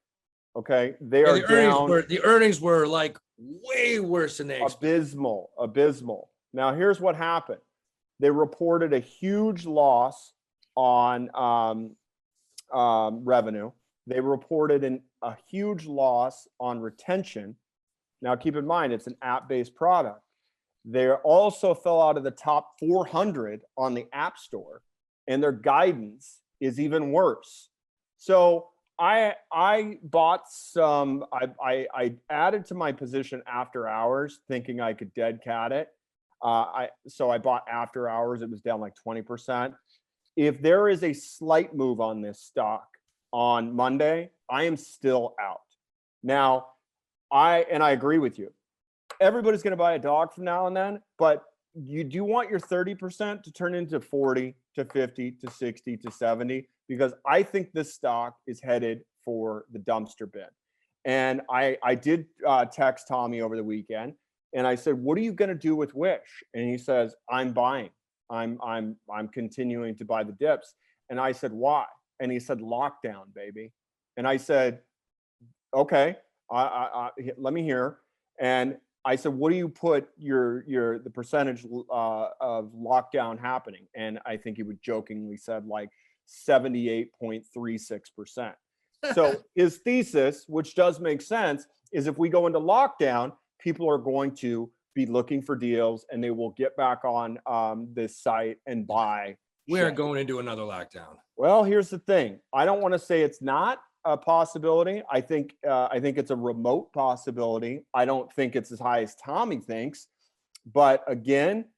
Okay. They are down. The earnings were like way worse than they expected. Abysmal. Now, here's what happened. They reported a huge loss on revenue. They reported a huge loss on retention. Now, keep in mind, it's an app-based product. They also fell out of the top 400 on the App Store, and their guidance is even worse. So I bought some. I added to my position after hours, thinking I could dead cat it. So I bought after hours. It was down like 20%. If there is a slight move on this stock on Monday, I am still out. Now, I agree with you. Everybody's going to buy a dog from now and then, but you do want your 30% to turn into 40 to 50 to 60 to 70, because I think this stock is headed for the dumpster bin. And I did text Tommy over the weekend, and I said, "What are you going to do with Wish?" And he says, "I'm buying. I'm continuing to buy the dips." And I said, "Why?" And he said, "Lockdown, baby." And I said, "Okay, let me hear." And I said, "What do you put the percentage of lockdown happening?" And I think he would jokingly said like 78.36%. So his thesis, which does make sense, is if we go into lockdown, people are going to be looking for deals, and they will get back on this site and buy. We are going into another lockdown. Well, here's the thing. I don't want to say it's not a possibility. I think it's a remote possibility. I don't think it's as high as Tommy thinks. But again,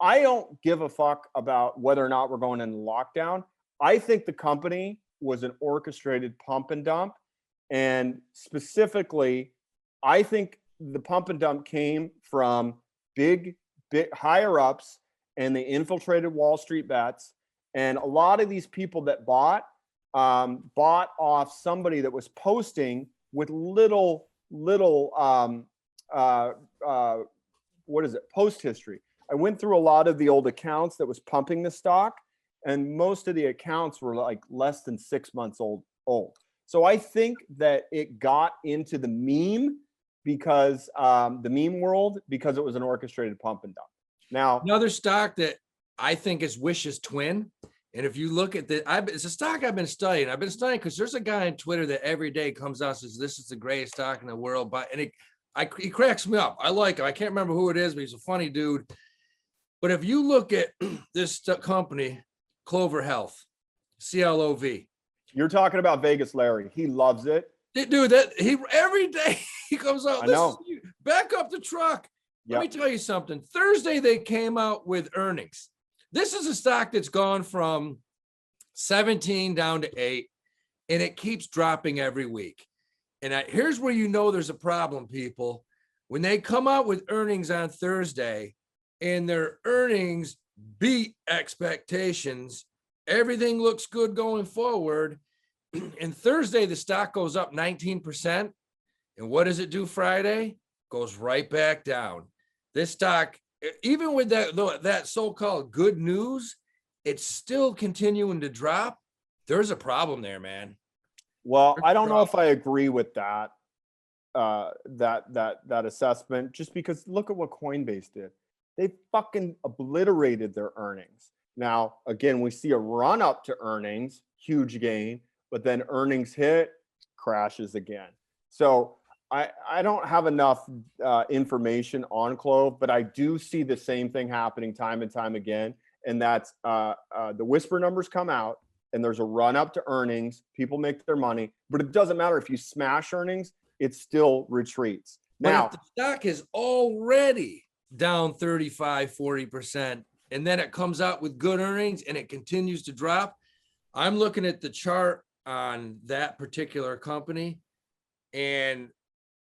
I don't give a fuck about whether or not we're going into lockdown. I think the company was an orchestrated pump and dump. And specifically, I think the pump and dump came from big higher ups, and they infiltrated Wall Street bets. And a lot of these people that bought off somebody that was posting with little what is it, post history. I went through a lot of the old accounts that was pumping the stock, and most of the accounts were like less than 6 months old. So I think that it got into the meme because the meme world, because it was an orchestrated pump and dump. Now, another stock that I think is Wish's twin. And if you look at it's a stock I've been studying. I've been studying because there's a guy on Twitter that every day comes out and says, this is the greatest stock in the world. He cracks me up. I like him. I can't remember who it is, but he's a funny dude. But if you look at this company, Clover Health, CLOV. You're talking about Vegas Larry. He loves it. Dude, every day he comes out. I know. Back up the truck. Let me tell you something. Thursday, they came out with earnings. This is a stock that's gone from 17 down to 8, and it keeps dropping every week. And here's where you know there's a problem, people. When they come out with earnings on Thursday and their earnings beat expectations, everything looks good going forward. And Thursday, the stock goes up 19%. And what does it do Friday? Goes right back down. This stock, even with that so-called good news, it's still continuing to drop. There's a problem there, man. Well, I don't know if I agree with that assessment, just because look at what Coinbase did. They fucking obliterated their earnings. Now, again, we see a run up to earnings, huge gain, but then earnings hit, crashes again. So I don't have enough information on Clove, but I do see the same thing happening time and time again. And that's the whisper numbers come out and there's a run up to earnings. People make their money, but it doesn't matter if you smash earnings, it still retreats. Now, but if the stock is already down 35, 40%, and then it comes out with good earnings and it continues to drop. I'm looking at the chart on that particular company, and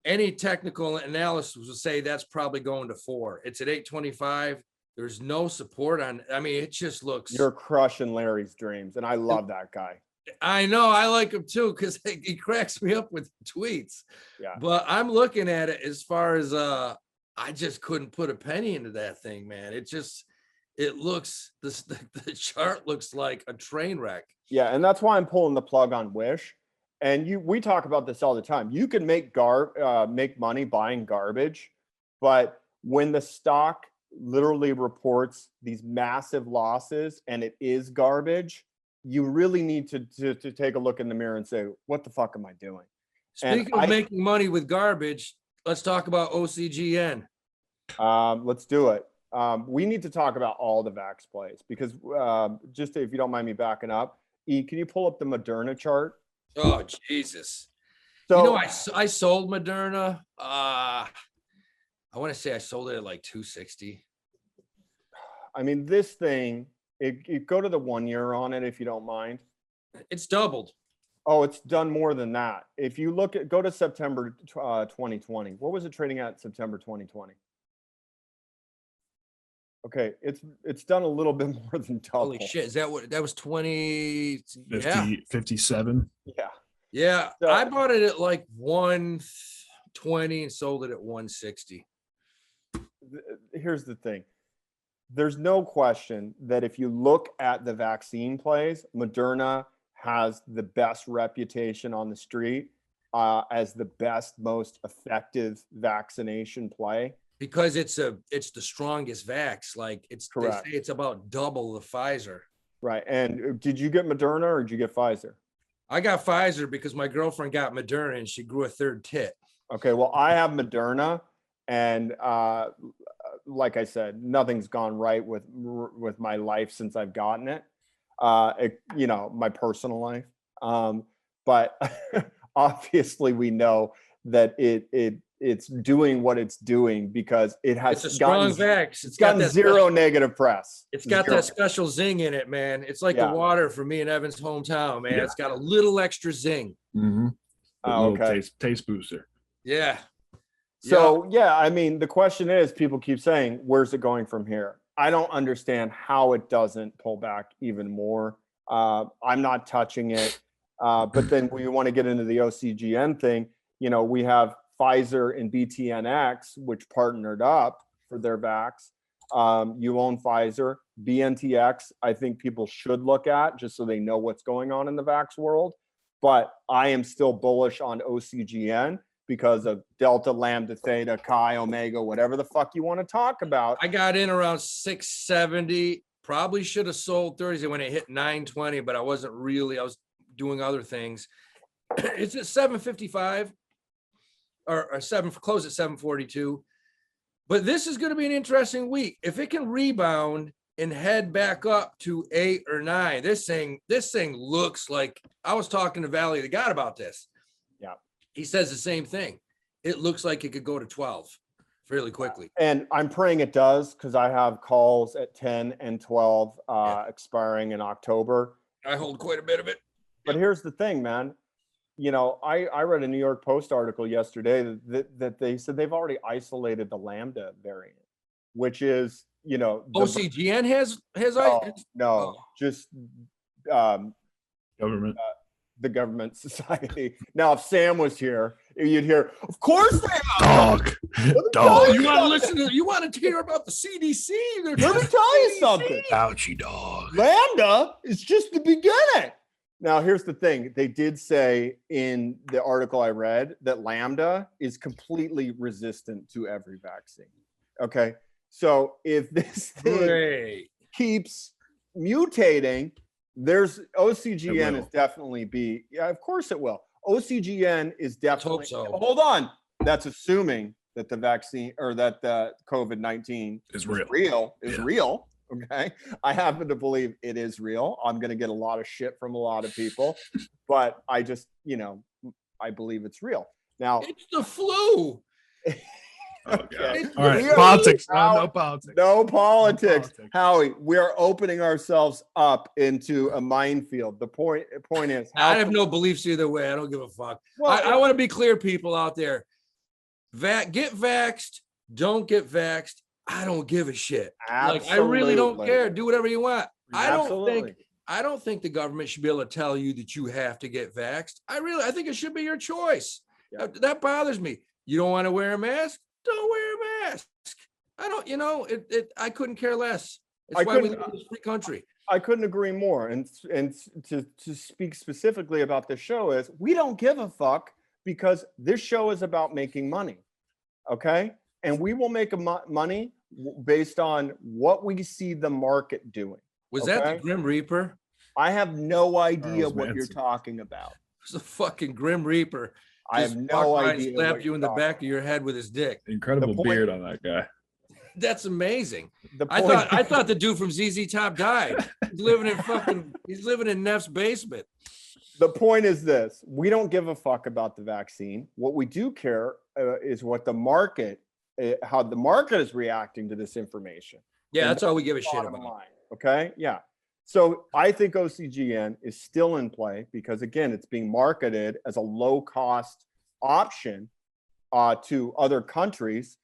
any technical analysis will say that's probably going to 4. It's at 825. There's no support on. I mean, it just looks. You're crushing Larry's dreams, and I love that guy. I know, I like him too because he cracks me up with tweets. Yeah. But I'm looking at it as far as I just couldn't put a penny into that thing, man. It looks the chart looks like a train wreck. Yeah, and that's why I'm pulling the plug on Wish. And we talk about this all the time. You can make money buying garbage, but when the stock literally reports these massive losses and it is garbage, you really need to take a look in the mirror and say, what the fuck am I doing? Speaking of making money with garbage, let's talk about OCGN. Let's do it. We need to talk about all the Vax plays because just if you don't mind me backing up, E, can you pull up the Moderna chart? Oh, Jesus. So, you know, I sold Moderna. I want to say I sold it at like 260. I mean, this thing, you go to the 1 year on it if you don't mind. It's doubled. Oh, it's done more than that. If you go to September 2020, what was it trading at September 2020? Okay, it's done a little bit more than double. Holy shit. Is that what that was 20? 50, Yeah. 57. Yeah. Yeah. So, I bought it at like 120 and sold it at 160. here's the thing. There's no question that if you look at the vaccine plays, Moderna has the best reputation on the street as the best, most effective vaccination play. Because it's the strongest vax. Like Correct. They say it's about double the Pfizer. Right. And did you get Moderna or did you get Pfizer? I got Pfizer because my girlfriend got Moderna and she grew a third tit. Okay. Well, I have Moderna, and like I said, nothing's gone right with my life since I've gotten it. My personal life. But obviously we know that it it's doing what it's doing because it has It's a strong gotten, vax. it's gotten that zero special, negative press. it's got Zero. that special zing in it, man. It's like Yeah. the water for me in Evan's hometown, man. Yeah. It's got a little extra zing. Mm-hmm. Oh, okay. Taste booster. Yeah. So yeah, I mean, the question is, people keep saying, where's it going from here? I don't understand how it doesn't pull back even more. I'm not touching it. But then we want to get into the OCGN thing. You know, we have Pfizer and BTNX, which partnered up for their vax. You own Pfizer. BNTX, I think people should look at just so they know what's going on in the vax world. But I am still bullish on OCGN because of Delta, Lambda, Theta, Chi, Omega, whatever the fuck you want to talk about. I got in around 670. Probably should have sold Thursday when it hit 920, but I wasn't really. I was doing other things. It's at 755 or close at 742. But this is going to be an interesting week. If it can rebound and head back up to 8 or 9, this thing looks like, I was talking to Valley the God about this. Yeah. He says the same thing. It looks like it could go to 12 fairly quickly. And I'm praying it does because I have calls at 10 and 12 expiring in October. I hold quite a bit of it. But here's the thing, man. You know, I read a New York Post article yesterday that they said they've already isolated the Lambda variant, which is, you know, OCGN has just Government. the government society. Now, if Sam was here, you'd hear, of course they have. Dog. Oh, Dog. you want to listen to? You want to hear about the CDC? Let me tell you something. Ouchie dog. Lambda is just the beginning. Now, here's the thing. They did say in the article I read that Lambda is completely resistant to every vaccine. Okay. So if this thing keeps mutating, there's OCGN is definitely yeah, of course it will. OCGN is definitely, hold on. That's assuming that the vaccine or that the COVID-19 Is real. Real. Okay. I happen to believe it is real. I'm going to get a lot of shit from a lot of people, but I just, you know, I believe it's real. Now, It's the flu. Oh, God. Okay. All right. We are- Politics. No politics. no politics. politics. Howie, we are opening ourselves up into a minefield. The point is, I have no beliefs either way. I don't give a fuck. Well, I want to be clear, people out there. Get vaxxed. Don't get vaxxed. I don't give a shit. Like, I really don't Absolutely. care. Do whatever you want. I Absolutely. don't think the government should be able to tell you that you have to get vaxxed. I think it should be your choice. Yeah. That bothers me. You don't want to wear a mask? Don't wear a mask. I don't, you know, I couldn't care less. It's why we live in this free country. I couldn't agree more. And to speak specifically about this show is we don't give a fuck because this show is about making money. Okay. And we will make money based on what we see the market doing. Was that the Grim Reaper? I have no idea Charles what you're Manson. talking about. It was a fucking Grim Reaper. I have Just no walked by and idea. Slapped what you you're in the talking back of your head with his dick. Incredible The point- beard on that guy. That's amazing. The I point- thought the dude from ZZ Top died. He's living in Neff's basement. The point is this: we don't give a fuck about the vaccine. What we do care is what the market, how the market is reacting to this information. Yeah, And that's all we give a shit Bottom about. line, okay, yeah. So I think OCGN is still in play because again, it's being marketed as a low-cost option to other countries.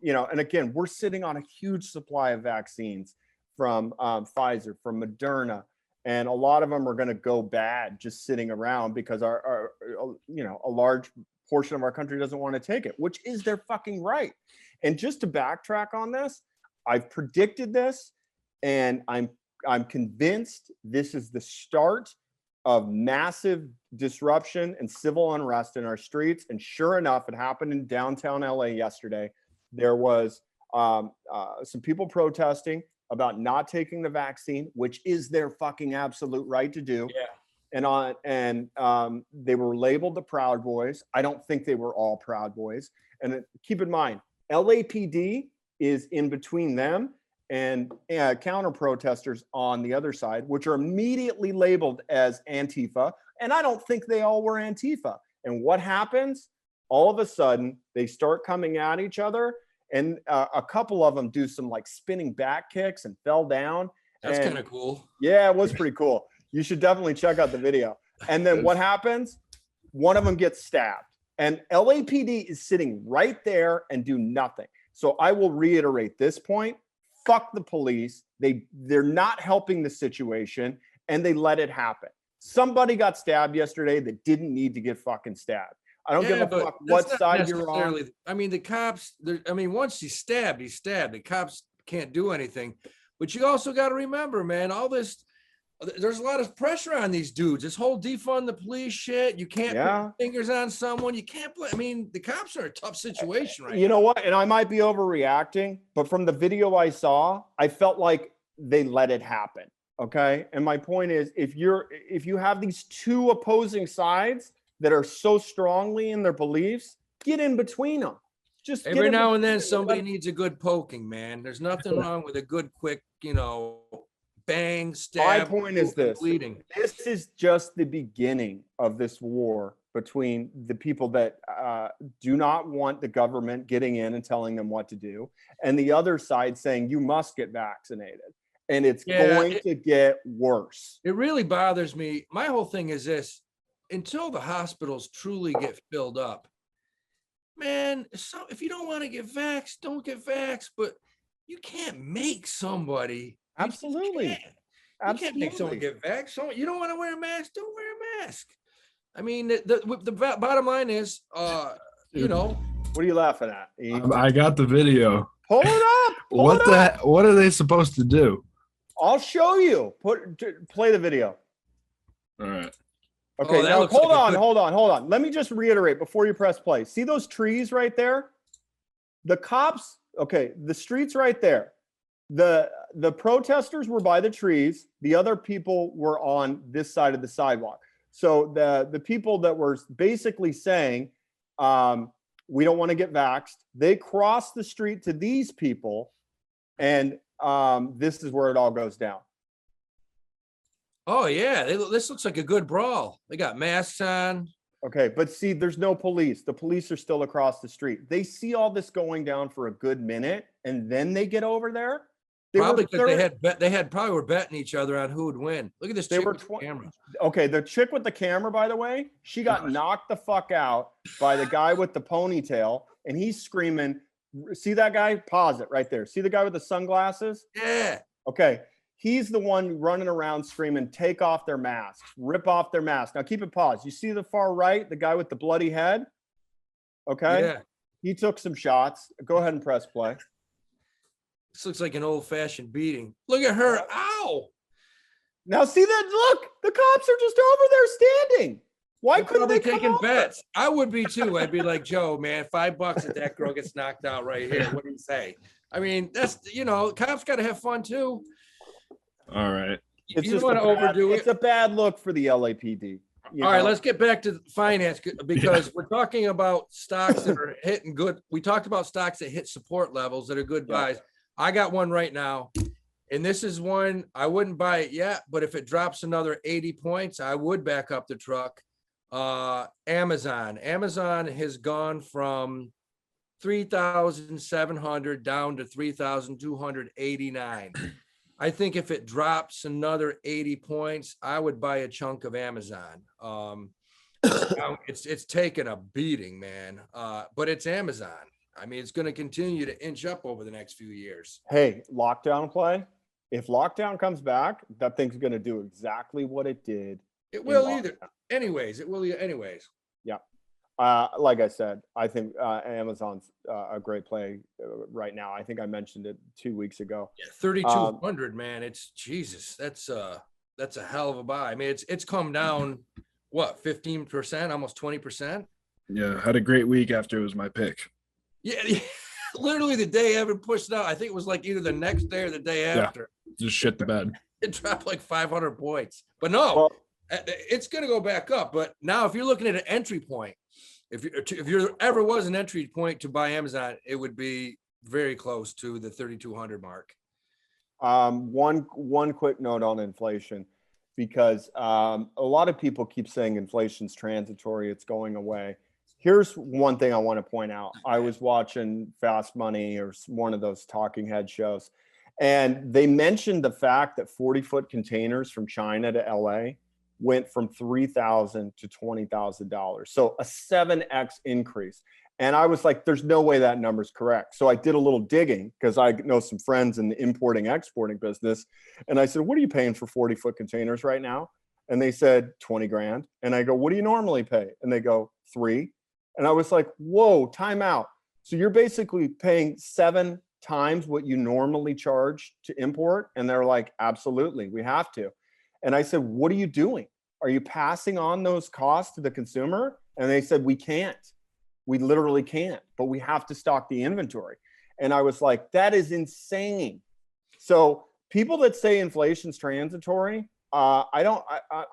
You know, and again, we're sitting on a huge supply of vaccines from Pfizer, from Moderna, and a lot of them are going to go bad just sitting around because our you know, a large portion of our country doesn't want to take it, which is their fucking right. And just to backtrack on this, I've predicted this, and I'm convinced this is the start of massive disruption and civil unrest in our streets. And sure enough, it happened in downtown LA yesterday. There was some people protesting about not taking the vaccine, which is their fucking absolute right to do. Yeah. And they were labeled the Proud Boys. I don't think they were all Proud Boys. And keep in mind, LAPD is in between them and counter protesters on the other side, which are immediately labeled as Antifa. And I don't think they all were Antifa. And what happens? All of a sudden, they start coming at each other, and a couple of them do some like spinning back kicks and fell down. That's And kind of cool. yeah, it was pretty cool. You should definitely check out the video. And then what happens? One of them gets stabbed, and LAPD is sitting right there and do nothing. So I will reiterate this point. Fuck the police. They're not helping the situation, and they let it happen. Somebody got stabbed yesterday that didn't need to get fucking stabbed. I don't give a but fuck that's what not side you're on. necessarily- I mean, the cops, I mean, once he's stabbed, he's stabbed. The cops can't do anything. But you also got to remember, man, all this, there's a lot of pressure on these dudes. This whole defund the police shit. You can't put your fingers on someone. You can't play. I mean, the cops are in a tough situation right now. You know what? And I might be overreacting, but from the video I saw, I felt like they let it happen. Okay. And my point is, if you have these two opposing sides that are so strongly in their beliefs, get in between them. Just Every now and then somebody needs a good poking, man. There's nothing wrong with a good, quick, bang, stab. My point is this. Bleeding. This is just the beginning of this war between the people that do not want the government getting in and telling them what to do, and the other side saying you must get vaccinated. And it's going to get worse. It really bothers me. My whole thing is this: until the hospitals truly get filled up, man, so if you don't want to get vaxxed, don't get vaxxed, but you can't make somebody. Absolutely. You can't make someone get vaxxed. So you don't want to wear a mask, don't wear a mask. I mean, the bottom line is, What are you laughing at? I got the video. Pull it up. What are they supposed to do? I'll show you. Play the video. All right. Okay, that now looks like hold on. Let me just reiterate before you press play. See those trees right there? The cops, okay, the streets right there. The protesters were by the trees. The other people were on this side of the sidewalk. So the people that were basically saying, we don't want to get vaxxed, they crossed the street to these people, and this is where it all goes down. Oh yeah, this looks like a good brawl. They got masks on. Okay, but see, there's no police. The police are still across the street. They see all this going down for a good minute, and then they get over there. Probably because they probably were betting each other on who would win. Look at this chick with the camera. Okay, the chick with the camera, by the way, she got knocked the fuck out by the guy with the ponytail, and he's screaming. See that guy? Pause it right there. See the guy with the sunglasses? Yeah. Okay. He's the one running around screaming, take off their masks, rip off their masks. Now keep it paused. You see the far right, the guy with the bloody head? Okay. Yeah. He took some shots. Go ahead and press play. This looks like an old-fashioned beating. Look at her. Ow. Now see that? Look, the cops are just over there standing. Why couldn't they taking come bets? I would be too. I'd be like, Joe, man, $5 if that girl gets knocked out right here. What do you say? I mean, that's, cops got to have fun too. All right. It's you just want to overdo it. It's a bad look for the LAPD. All right, let's get back to finance because we're talking about stocks that are hitting good. We talked about stocks that hit support levels that are good buys. I got one right now, and this is one I wouldn't buy it yet, but if it drops another 80 points, I would back up the truck. Amazon has gone from 3,700 down to 3,289. I think if it drops another 80 points, I would buy a chunk of Amazon. It's taken a beating, man. But it's Amazon. I mean, it's going to continue to inch up over the next few years. Hey, lockdown play. If lockdown comes back, that thing's going to do exactly what it did. It will either. Anyways, it will. Anyways. Yeah. Like I said, I think Amazon's a great play right now. I think I mentioned it 2 weeks ago. Yeah, 3,200, man. It's Jesus. That's a hell of a buy. I mean, it's come down what 15%, almost 20%. Yeah, had a great week after it was my pick. Yeah, literally the day Evan pushed it out. I think it was like either the next day or the day after. Just shit the bed. It dropped like 500 points. But no, it's going to go back up. But now, if you're looking at an entry point, if there ever was an entry point to buy Amazon, it would be very close to the 3,200 mark. One quick note on inflation, because a lot of people keep saying inflation's transitory, it's going away. Here's one thing I want to point out. I was watching Fast Money or one of those talking head shows, and they mentioned the fact that 40-foot containers from China to LA went from $3,000 to $20,000. So a 7x increase. And I was like, there's no way that number's correct. So I did a little digging because I know some friends in the importing exporting business. And I said, what are you paying for 40-foot containers right now? And they said 20 grand. And I go, what do you normally pay? And they go, 3. And I was like, whoa, time out. So you're basically paying 7 times what you normally charge to import? And they're like, absolutely, we have to. And I said, what are you doing? Are you passing on those costs to the consumer? And they said, we can't. We literally can't, but we have to stock the inventory. And I was like, that is insane. So people that say inflation's transitory, I'm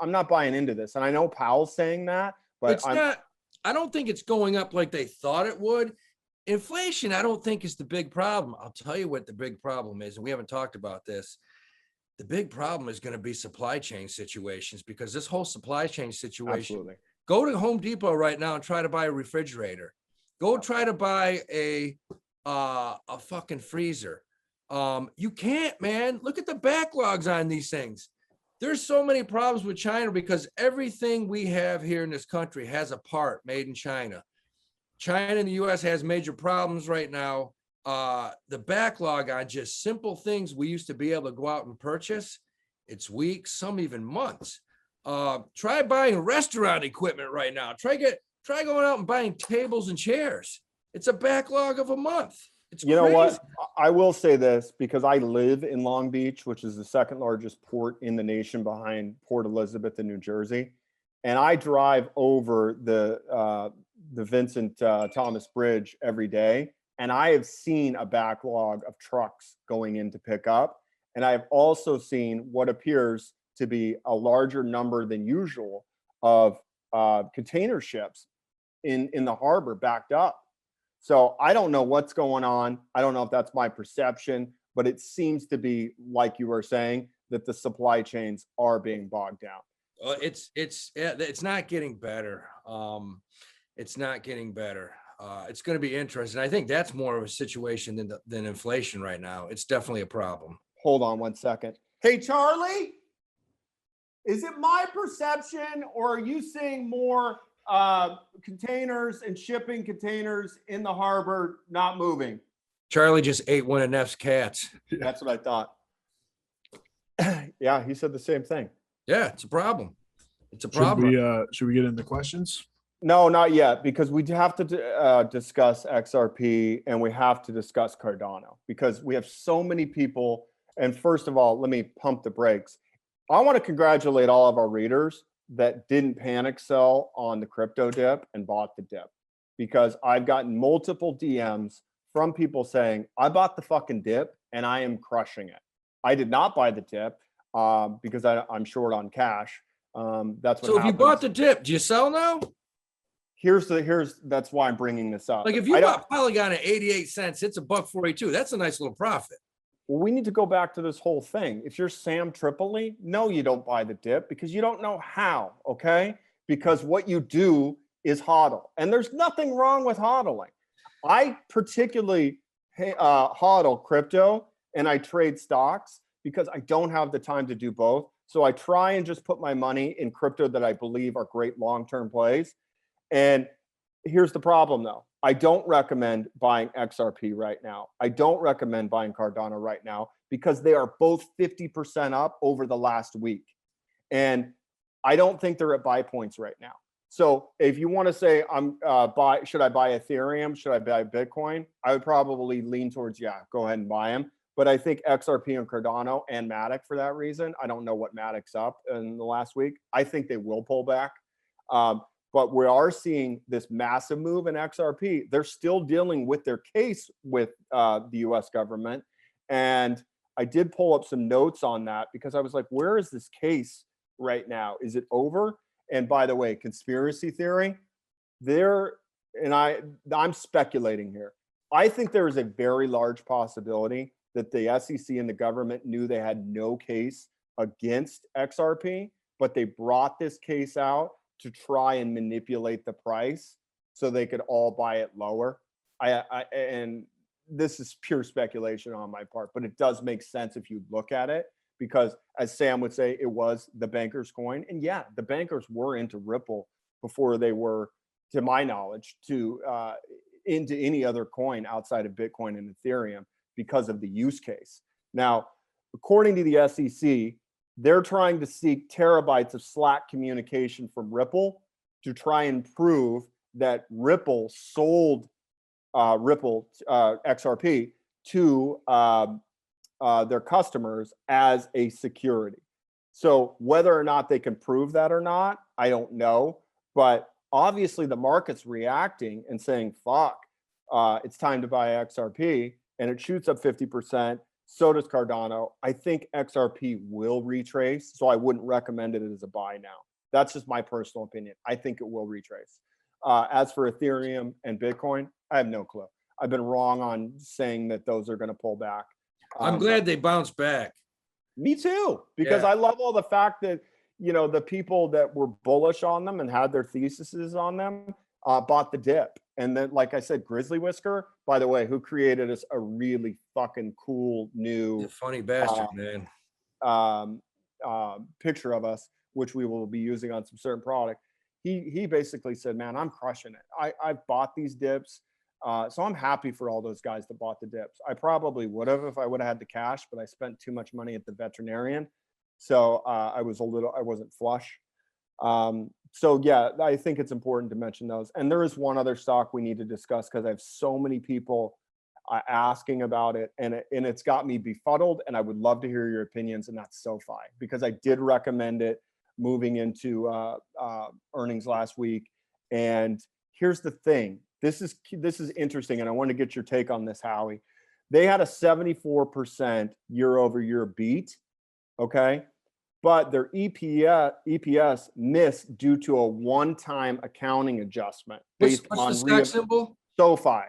not buying into this. And I know Powell's saying that, but It's not, I don't think it's going up like they thought it would. Inflation, I don't think is the big problem. I'll tell you what the big problem is, and we haven't talked about this. The big problem is going to be supply chain situations, because this whole supply chain situation, absolutely. go to Home Depot right now and try to buy a refrigerator. Go try to buy a fucking freezer. You can't, man. Look at the backlogs on these things. There's so many problems with China because everything we have here in this country has a part made in China. China and the US has major problems right now. The backlog on just simple things we used to be able to go out and purchase, it's weeks, some even months. Try buying restaurant equipment right now. Try going out and buying tables and chairs. It's a backlog of a month. It's You crazy. know what? I will say this because I live in Long Beach, which is the second largest port in the nation behind Port Elizabeth in New Jersey. And I drive over the Vincent Thomas Bridge every day. And I have seen a backlog of trucks going in to pick up. And I have also seen what appears to be a larger number than usual of container ships in the harbor backed up. So I don't know what's going on. I don't know if that's my perception, but it seems to be, like you were saying, that the supply chains are being bogged down. It's not getting better. It's not getting better. It's going to be interesting. I think that's more of a situation than inflation right now. It's definitely a problem. Hold on one second. Hey, Charlie, is it my perception or are you seeing more containers and shipping containers in the harbor not moving? Charlie just ate one of Neff's cats. That's what I thought. Yeah, he said the same thing. Yeah, it's a problem. It's a problem. Should we get into questions? No, not yet, because we have to discuss XRP and we have to discuss Cardano because we have so many people. And first of all, let me pump the brakes. I want to congratulate all of our readers that didn't panic sell on the crypto dip and bought the dip, because I've gotten multiple DMs from people saying, I bought the fucking dip and I am crushing it. I did not buy the dip because I'm short on cash. That's what So if happens. you bought the dip, do you sell now? That's why I'm bringing this up. Like if you bought Polygon at 88 cents, it's $1.42. That's a nice little profit. Well, we need to go back to this whole thing. If you're Sam Tripoli, no, you don't buy the dip because you don't know how, okay? Because what you do is hodl. And there's nothing wrong with hodling. I particularly hodl crypto and I trade stocks because I don't have the time to do both. So I try and just put my money in crypto that I believe are great long-term plays. And here's the problem though. I don't recommend buying XRP right now. I don't recommend buying Cardano right now because they are both 50% up over the last week. And I don't think they're at buy points right now. So if you want to say should I buy Ethereum? Should I buy Bitcoin? I would probably lean towards, yeah, go ahead and buy them. But I think XRP and Cardano and Matic for that reason. I don't know what Matic's up in the last week. I think they will pull back. But we are seeing this massive move in XRP. They're still dealing with their case with the US government. And I did pull up some notes on that because I was like, where is this case right now? Is it over? And by the way, conspiracy theory, I'm speculating here. I think there is a very large possibility that the SEC and the government knew they had no case against XRP, but they brought this case out to try and manipulate the price so they could all buy it lower. And this is pure speculation on my part, but it does make sense if you look at it, because as Sam would say, it was the bankers' coin. And yeah, the bankers were into Ripple before they were, to my knowledge, into any other coin outside of Bitcoin and Ethereum because of the use case. Now, according to the SEC, they're trying to seek terabytes of Slack communication from Ripple to try and prove that Ripple sold XRP to their customers as a security. So whether or not they can prove that or not, I don't know. But obviously the market's reacting and saying, fuck, it's time to buy XRP, and it shoots up 50%. So does Cardano. I think XRP will retrace, so I wouldn't recommend it as a buy now. That's just my personal opinion. I think it will retrace. As for Ethereum and Bitcoin, I have no clue. I've been wrong on saying that those are going to pull back. I'm glad they bounced back. Me too, because I love all the fact that, the people that were bullish on them and had their theses on them bought the dip. And then, like I said, Grizzly Whisker, by the way, who created us a really fucking cool new Funny bastard, man. Picture of us, which we will be using on some certain product. He basically said, man, I'm crushing it. I've bought these dips. So I'm happy for all those guys that bought the dips. I probably would have if I would have had the cash, but I spent too much money at the veterinarian. So I wasn't flush. So yeah, I think it's important to mention those. And there is one other stock we need to discuss because I have so many people asking about it, and it's got me befuddled, and I would love to hear your opinions, and that's SoFi, because I did recommend it moving into earnings last week. And here's the thing. This is interesting, and I want to get your take on this, Howie. They had a 74% year over year beat, okay? But their EPS missed due to a one-time accounting adjustment based on the stock symbol? SoFi.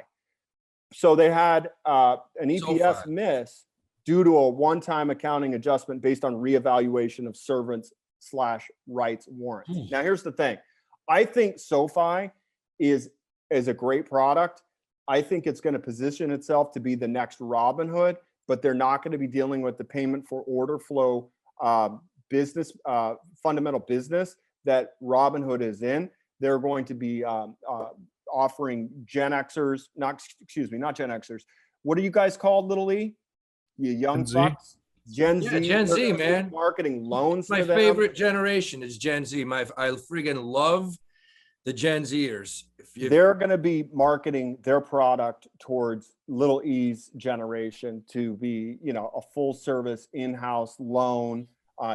So they had an EPS SoFi. miss due to a one-time accounting adjustment based on reevaluation of servants/rights warrants. Now, here's the thing. I think SoFi is a great product. I think it's going to position itself to be the next Robinhood, but they're not going to be dealing with the payment for order flow business, fundamental business that Robinhood is in. They're going to be offering Gen Xers, not Gen Xers. What are you guys called, Little E? You young Gen Z? fucks? Gen Z. Gen Z, man. Marketing loans. My to them. favorite generation is Gen Z. I friggin' love the Gen Zers. They're going to be marketing their product towards Little E's generation to be, a full service in-house loan.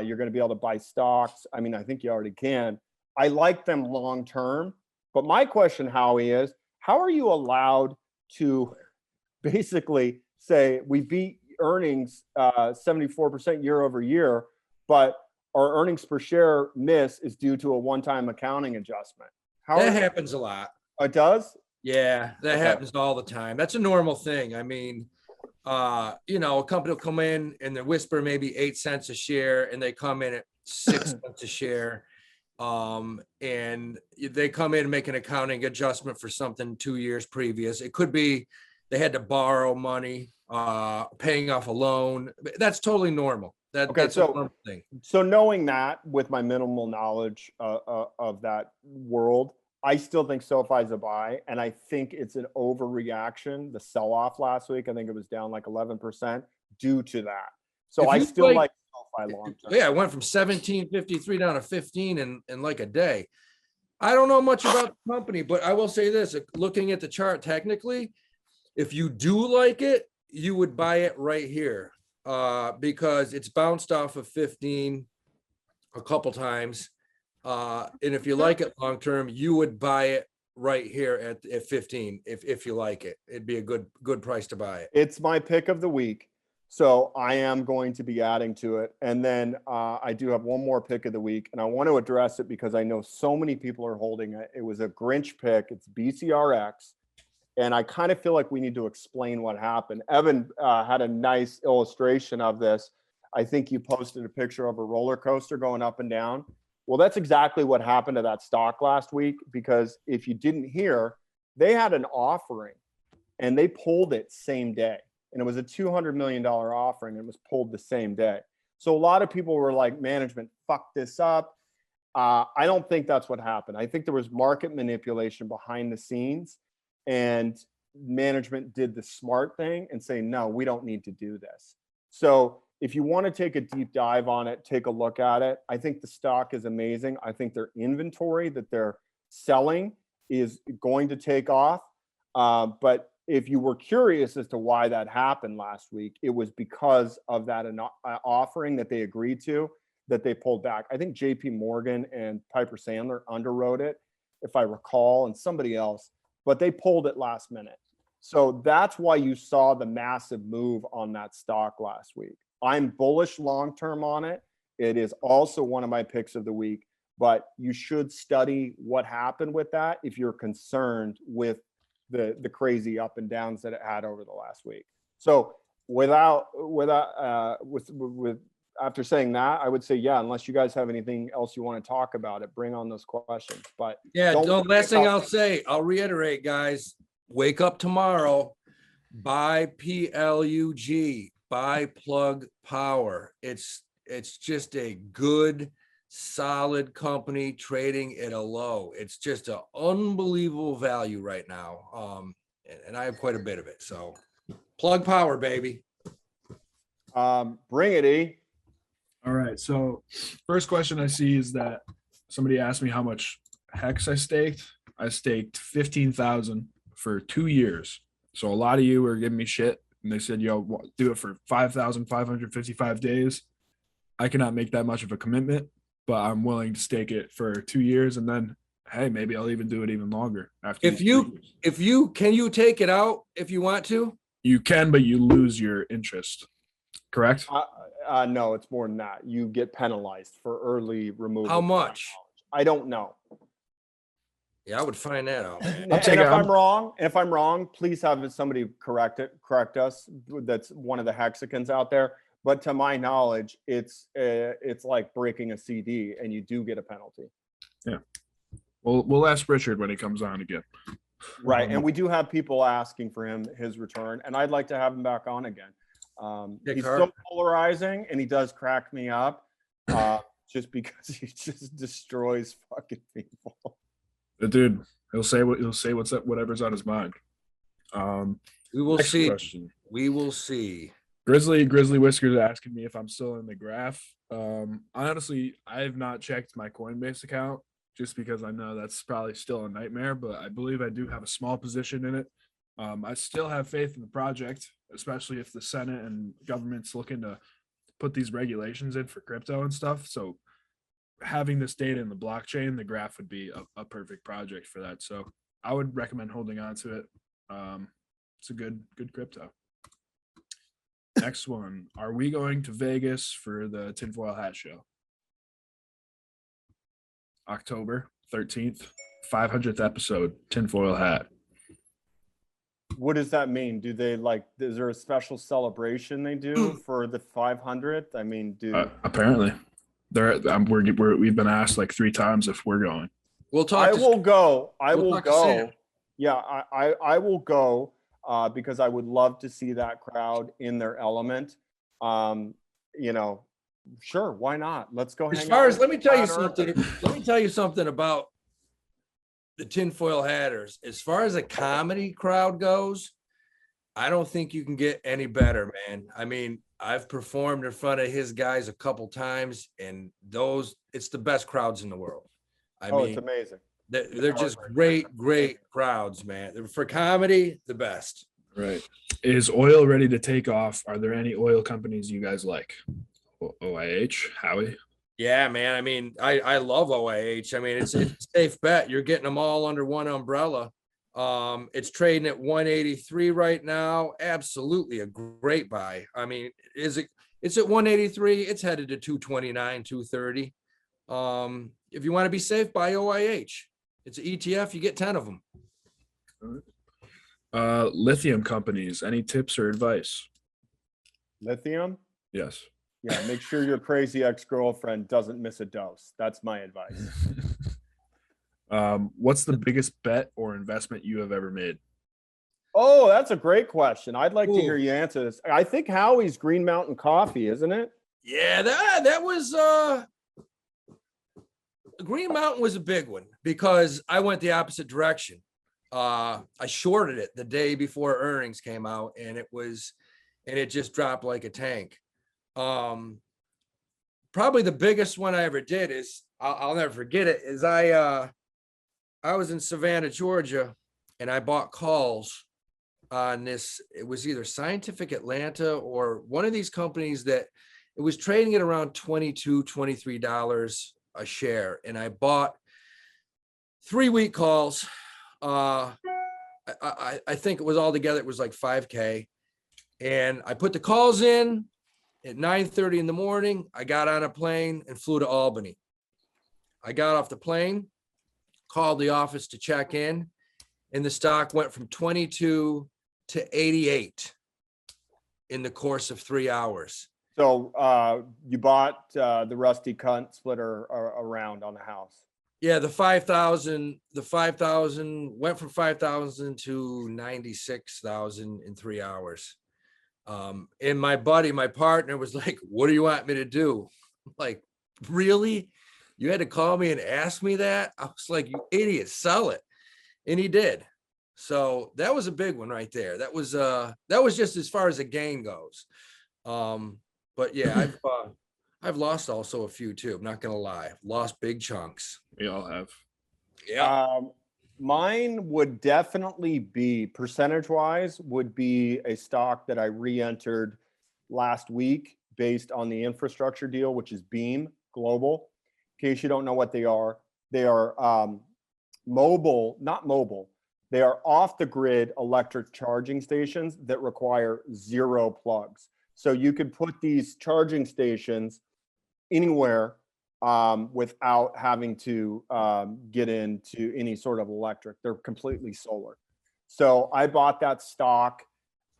You're going to be able to buy stocks. I mean, I think you already can. I like them long term. But my question, Howie, is how are you allowed to basically say we beat earnings 74% year over year, but our earnings per share miss is due to a one-time accounting adjustment? That happens a lot. It does? Yeah, that happens all the time. That's a normal thing. I mean, a company will come in and they whisper maybe 8 cents a share, and they come in at 6 cents a share. And they come in and make an accounting adjustment for something 2 years previous. It could be they had to borrow money, paying off a loan. That's totally normal. That's a normal thing. So knowing that, with my minimal knowledge of that world, I still think SoFi is a buy, and I think it's an overreaction. The sell-off last week, I think it was down like 11% due to that. So I still like SoFi long term. Yeah, it went from 17.53 down to 15 in like a day. I don't know much about the company, but I will say this: looking at the chart technically, if you do like it, you would buy it right here because it's bounced off of 15 a couple times. And if you like it long term, you would buy it right here at 15. If you like it, it'd be a good price to buy it. It's my pick of the week, so I am going to be adding to it. And then I do have one more pick of the week, and I want to address it because I know so many people are holding it. It was a Grinch pick. It's BCRX, and I kind of feel like we need to explain what happened. Evan had a nice illustration of this. I think you posted a picture of a roller coaster going up and down. Well, that's exactly what happened to that stock last week, because if you didn't hear, they had an offering and they pulled it same day. And it was a $200 million offering. And it was pulled the same day. So a lot of people were like, management fucked this up. I don't think that's what happened. I think there was market manipulation behind the scenes, and management did the smart thing and say, no, we don't need to do this. So if you want to take a deep dive on it, take a look at it. I think the stock is amazing. I think their inventory that they're selling is going to take off. But if you were curious as to why that happened last week, it was because of that offering that they agreed to, that they pulled back. I think JP Morgan and Piper Sandler underwrote it, if I recall, and somebody else, but they pulled it last minute. So that's why you saw the massive move on that stock last week. I'm bullish long-term on it. It is also one of my picks of the week, but you should study what happened with that if you're concerned with the crazy up and downs that it had over the last week. So after saying that, I would say, yeah, unless you guys have anything else you want to talk about it, bring on those questions. But yeah, last thing I'll say, I'll reiterate, guys, wake up tomorrow, buy PLUG, buy Plug Power. It's just a good, solid company trading at a low. It's just an unbelievable value right now. And I have quite a bit of it. So Plug Power, baby. Bring it, E. All right. So first question I see is that somebody asked me how much hex I staked. I staked 15,000 for 2 years. So a lot of you were giving me shit, and they said, yo, do it for 5,555 days. I cannot make that much of a commitment, but I'm willing to stake it for 2 years, and then hey, maybe I'll even do it even longer after. Can you take it out if you want to? You can, but you lose your interest. Correct? No, it's more than that. You get penalized for early removal. How much? I don't know. Yeah, I would find that out. And if I'm wrong, please have somebody correct us. That's one of the hexagons out there. But to my knowledge, it's like breaking a CD, and you do get a penalty. Yeah. We'll ask Richard when he comes on again. Right, and we do have people asking for his return, and I'd like to have him back on again. He's so polarizing, and he does crack me up, just because he just destroys fucking people. The dude, he'll say what's up, whatever's on his mind. We will see. Question. We will see. Grizzly Whiskers asking me if I'm still in the graph. Honestly, I have not checked my Coinbase account just because I know that's probably still a nightmare, but I believe I do have a small position in it. I still have faith in the project, especially if the Senate and government's looking to put these regulations in for crypto and stuff. So having this data in the blockchain, the graph would be a perfect project for that. So I would recommend holding on to it. It's a good crypto. Next one. Are we going to Vegas for the Tinfoil Hat Show? October 13th, 500th episode, Tinfoil Hat. What does that mean? Do they is there a special celebration they do for the 500th? I mean, apparently we've been asked like 3 times if we're going. We'll talk. I will go. I we'll will go. Yeah, I will go because I would love to see that crowd in their element. Sure, why not? Let's go. Let me tell you something about the Tinfoil Hatters. As far as a comedy crowd goes, I don't think you can get any better, man. I mean, I've performed in front of his guys a couple times, and it's the best crowds in the world. I mean, it's amazing. They're just great crowds, man. For comedy, the best. Right. Is oil ready to take off? Are there any oil companies you guys like? OIH, Howie? Yeah, man. I mean, I love OIH. I mean, it's a safe bet. You're getting them all under one umbrella. It's trading at 183 right now. Absolutely a great buy. I mean, it's at 183. It's headed to 229, 230. If you want to be safe, buy OIH. It's an ETF. You get 10 of them. Lithium companies. Any tips or advice? Lithium? Yes. Yeah, make sure your crazy ex-girlfriend doesn't miss a dose. That's my advice. What's the biggest bet or investment you have ever made? Oh, that's a great question. I'd like to hear Ooh. you answer this. I think Howie's Green Mountain Coffee, isn't it? Yeah, that was Green Mountain was a big one because I went the opposite direction. I shorted it the day before earnings came out, and it just dropped like a tank. Probably the biggest one I ever did is I'll never forget it. Is I was in Savannah, Georgia, and I bought calls on this. It was either Scientific Atlanta or one of these companies that it was trading at around $22, $23 a share. And I bought 3-week calls. I think it was all together. It was like 5K. And I put the calls in at 9:30 in the morning. I got on a plane and flew to Albany. I got off the plane, called the office to check in, and the stock went from 22 to 88 in the course of 3 hours. So you bought the rusty cunt splitter around on the house. Yeah, the 5,000 went from 5,000 to 96,000 in 3 hours. And my buddy, my partner was like, what do you want me to do? I'm like, really? You had to call me and ask me that? I was like, you idiot, sell it. And he did. So that was a big one right there. That was just as far as the gain goes. But yeah, I've lost also a few too. I'm not gonna lie. I've lost big chunks. We all have. Yeah. Mine would definitely be, percentage-wise, would be a stock that I re-entered last week based on the infrastructure deal, which is Beam Global. In case you don't know what they are mobile, not mobile. They are off-the-grid electric charging stations that require 0 plugs. So you could put these charging stations anywhere without having to get into any sort of electric. They're completely solar. So I bought that stock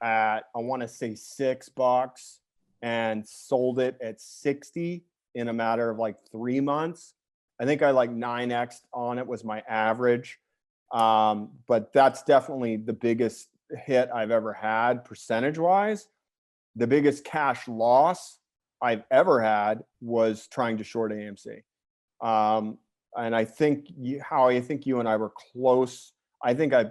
at, I want to say $6 and sold it at 60 in a matter of like 3 months. I think I like 9x on it was my average. But that's definitely the biggest hit I've ever had percentage wise. The biggest cash loss I've ever had was trying to short AMC. And I think Howie, I think you and I were close. I think I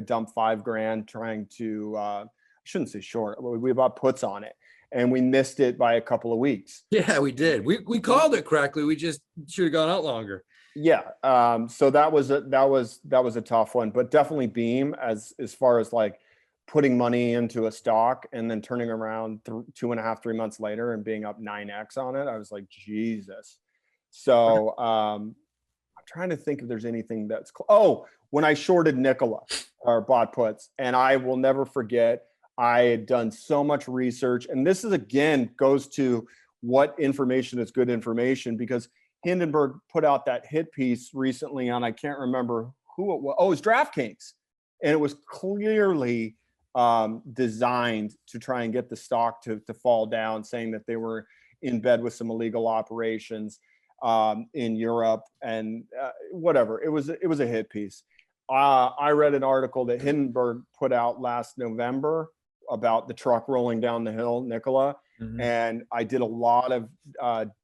dumped $5,000 trying to, I shouldn't say short. We bought puts on it and we missed it by a couple of weeks. Yeah, we did. We called it correctly. We just should have gone out longer. Yeah. So that was a tough one, but definitely Beam as far as like putting money into a stock and then turning around 2.5, 3 months later and being up 9x on it. I was like, Jesus. So I'm trying to think if there's anything that's, when I shorted Nikola or bought puts, and I will never forget, I had done so much research, and this is again goes to what information is good information, because Hindenburg put out that hit piece recently on, I can't remember who it was. Oh, it was DraftKings. And it was clearly designed to try and get the stock to fall down, saying that they were in bed with some illegal operations in Europe and whatever. It was a hit piece. I read an article that Hindenburg put out last November about the truck rolling down the hill, Nikola. Mm-hmm. And I did a lot of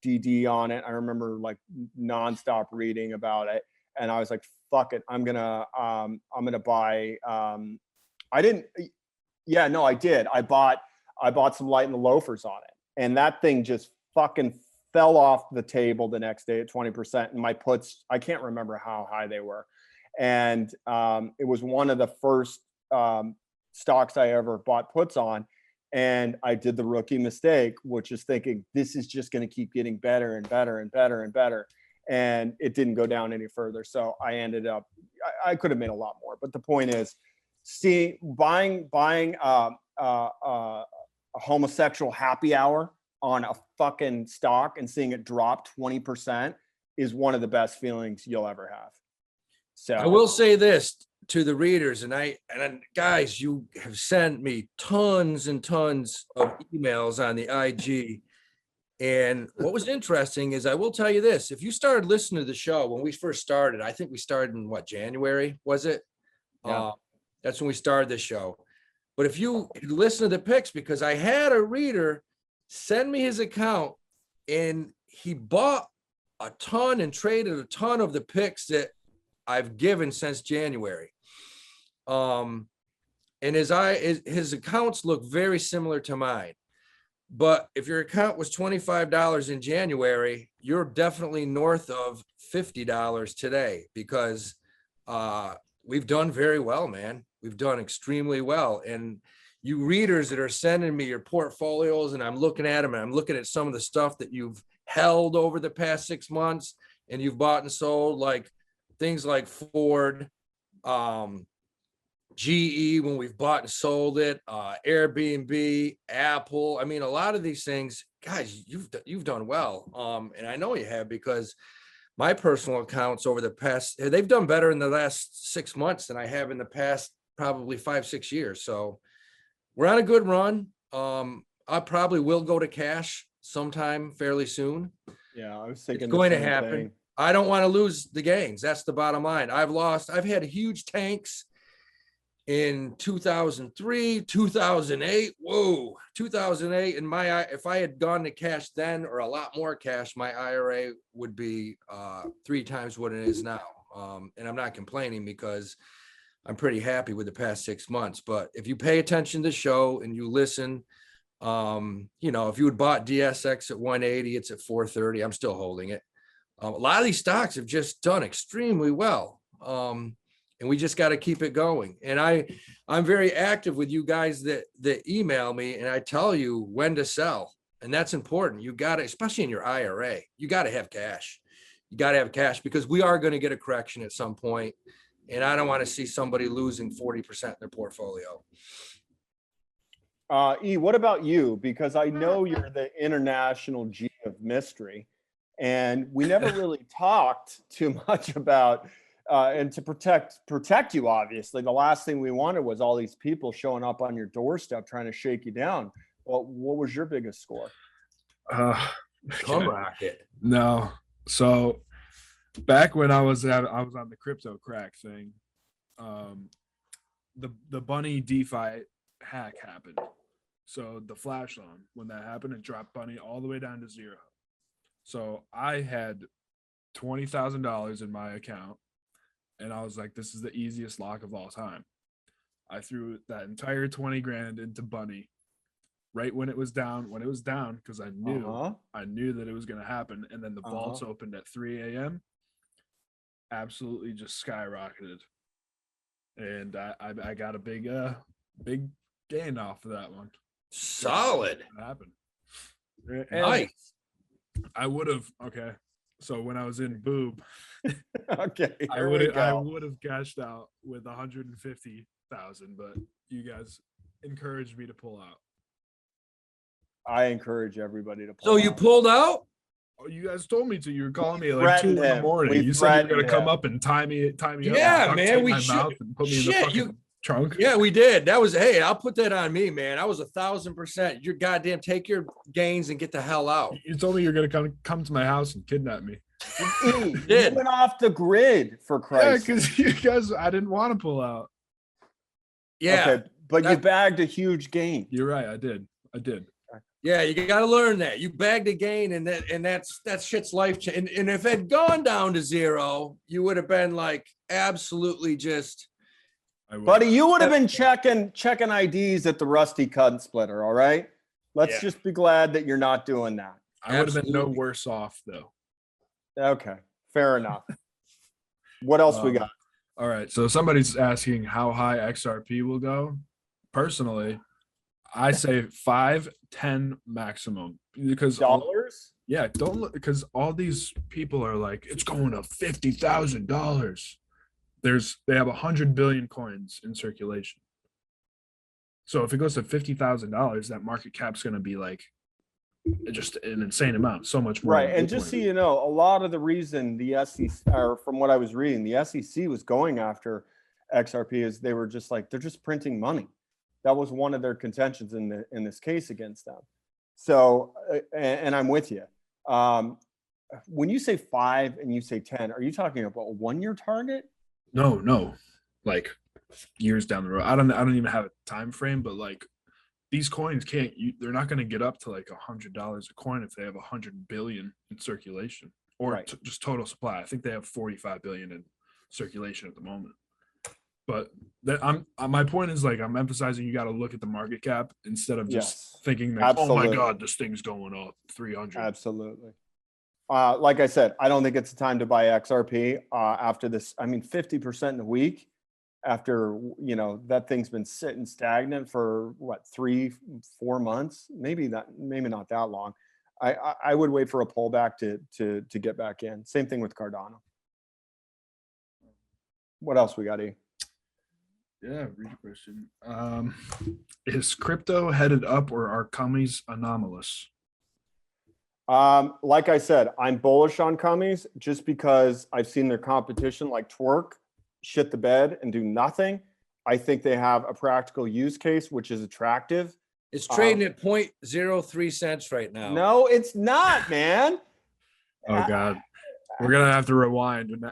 DD on it. I remember like nonstop reading about it. And I was like, fuck it. I'm gonna buy, I did. I bought some light in the loafers on it. And that thing just fucking fell off the table the next day at 20%. And my puts, I can't remember how high they were. And it was one of the first stocks I ever bought puts on. And I did the rookie mistake, which is thinking this is just going to keep getting better and better and better and better. And it didn't go down any further. So I ended up, I could have made a lot more. But the point is, buying a homosexual happy hour on a fucking stock and seeing it drop 20% is one of the best feelings you'll ever have. So I will say this to the readers, and guys, you have sent me tons and tons of emails on the IG, And what was interesting is, I will tell you this, if you started listening to the show when we first started, I think we started in what, January, was it? Yeah. That's when we started this show. But if you listen to the picks, because I had a reader send me his account and he bought a ton and traded a ton of the picks that I've given since January. And his accounts look very similar to mine. But if your account was $25 in January, you're definitely north of $50 today, because we've done very well, man. We've done extremely well. And you readers that are sending me your portfolios, and I'm looking at them, and I'm looking at some of the stuff that you've held over the past 6 months and you've bought and sold, like things like Ford, GE, when we've bought and sold it, Airbnb, Apple. I mean, a lot of these things, guys, you've done well. And I know you have, because my personal accounts over the past, they've done better in the last 6 months than I have in the past probably 5-6 years. So we're on a good run. I probably will go to cash sometime fairly soon. Yeah, I was thinking It's the going to same happen. thing. I don't want to lose the gains. That's the bottom line. I've had huge tanks in 2003, 2008. Whoa, 2008. And if I had gone to cash then, or a lot more cash, my IRA would be 3 times what it is now. And I'm not complaining, because I'm pretty happy with the past 6 months. But if you pay attention to the show and you listen, if you had bought DSX at 180, it's at 430. I'm still holding it. A lot of these stocks have just done extremely well. And we just got to keep it going. And I'm very active with you guys that email me, and I tell you when to sell. And that's important. You got to, especially in your IRA, you got to have cash. You got to have cash, because we are going to get a correction at some point. And I don't want to see somebody losing 40% in their portfolio. What about you? Because I know you're the international G of mystery, and we never really talked too much about, and to protect you, obviously, the last thing we wanted was all these people showing up on your doorstep trying to shake you down. Well, what was your biggest score? CumRocket. No. So back when I was on the crypto crack thing, the bunny DeFi hack happened. So the flash on, when that happened, it dropped bunny all the way down to 0. So I had $20,000 in my account, and I was like, this is the easiest lock of all time. I threw that entire 20 grand into bunny right when it was down, because I knew that it was going to happen. And then the vaults opened at 3 a.m. Absolutely just skyrocketed. And I got a big gain off of that one. Solid. What happened? Nice. I would have, okay. So when I was in Boob, Okay, I would have cashed out with 150,000, but you guys encouraged me to pull out. I encourage everybody to pull So you out. pulled out? Oh, you guys told me to. You were calling me at like threatened 2 in the him. morning. We You said you were gonna threatened come him. up and tie me up. Yeah, and duct man, tape we my should- mouth and put me in the Shit, fucking trunk. Yeah, we did. That was, hey, I'll put that on me, man. I was 1,000%. You're goddamn, take your gains and get the hell out. You told me you're gonna come to my house and kidnap me. You did. went off the grid, for Yeah, Christ's sake. because you guys, I didn't want to pull out. Yeah. Okay, but you that- bagged a huge gain. You're right. I did. Yeah, you got to learn that. You bagged a gain, and that shit's life change. And if it had gone down to 0, you would have been like absolutely just. I would. Buddy, you would have been checking IDs at the Rusty Cunt Splitter, all right? Let's Yeah. just be glad that you're not doing that. I would have been no Absolutely. worse off though. Okay, fair enough. What else we got? All right. So somebody's asking how high XRP will go. Personally, I say 5-10 maximum, because Dollars? yeah, don't look, because all these people are like, it's going to $50,000. They have 100 billion coins in circulation. So if it goes to $50,000, that market cap's going to be like just an insane amount, so much more. Right, than and just so Bitcoin. you know, a lot of the reason the SEC, or from what I was reading, the SEC was going after XRP is they were just like, they're just printing money. That was one of their contentions in this case against them. So, and I'm with you. When you say 5 and you say 10, are you talking about a 1-year target? No, like years down the road. I don't even have a time frame, but like these coins they're not going to get up to like $100 a coin if they have 100 billion in circulation or Right. just total supply. I think they have 45 billion in circulation at the moment. But my point is, like, I'm emphasizing you got to look at the market cap instead of just Yes, thinking that, oh my absolutely. God, this thing's going up 300. Absolutely. Like I said, I don't think it's the time to buy XRP after this. I mean, 50% in a week after, that thing's been sitting stagnant for what, 3-4 months, maybe not that long. I would wait for a pullback to get back in. Same thing with Cardano. What else we got, E? Yeah, read your question. Is crypto headed up or are commies anomalous? Like I said, I'm bullish on Cummies just because I've seen their competition like Twerk shit the bed and do nothing. I think they have a practical use case, which is attractive. It's trading at 0.03 cents right now. No, it's not, man. Oh God, we're gonna have to rewind. No.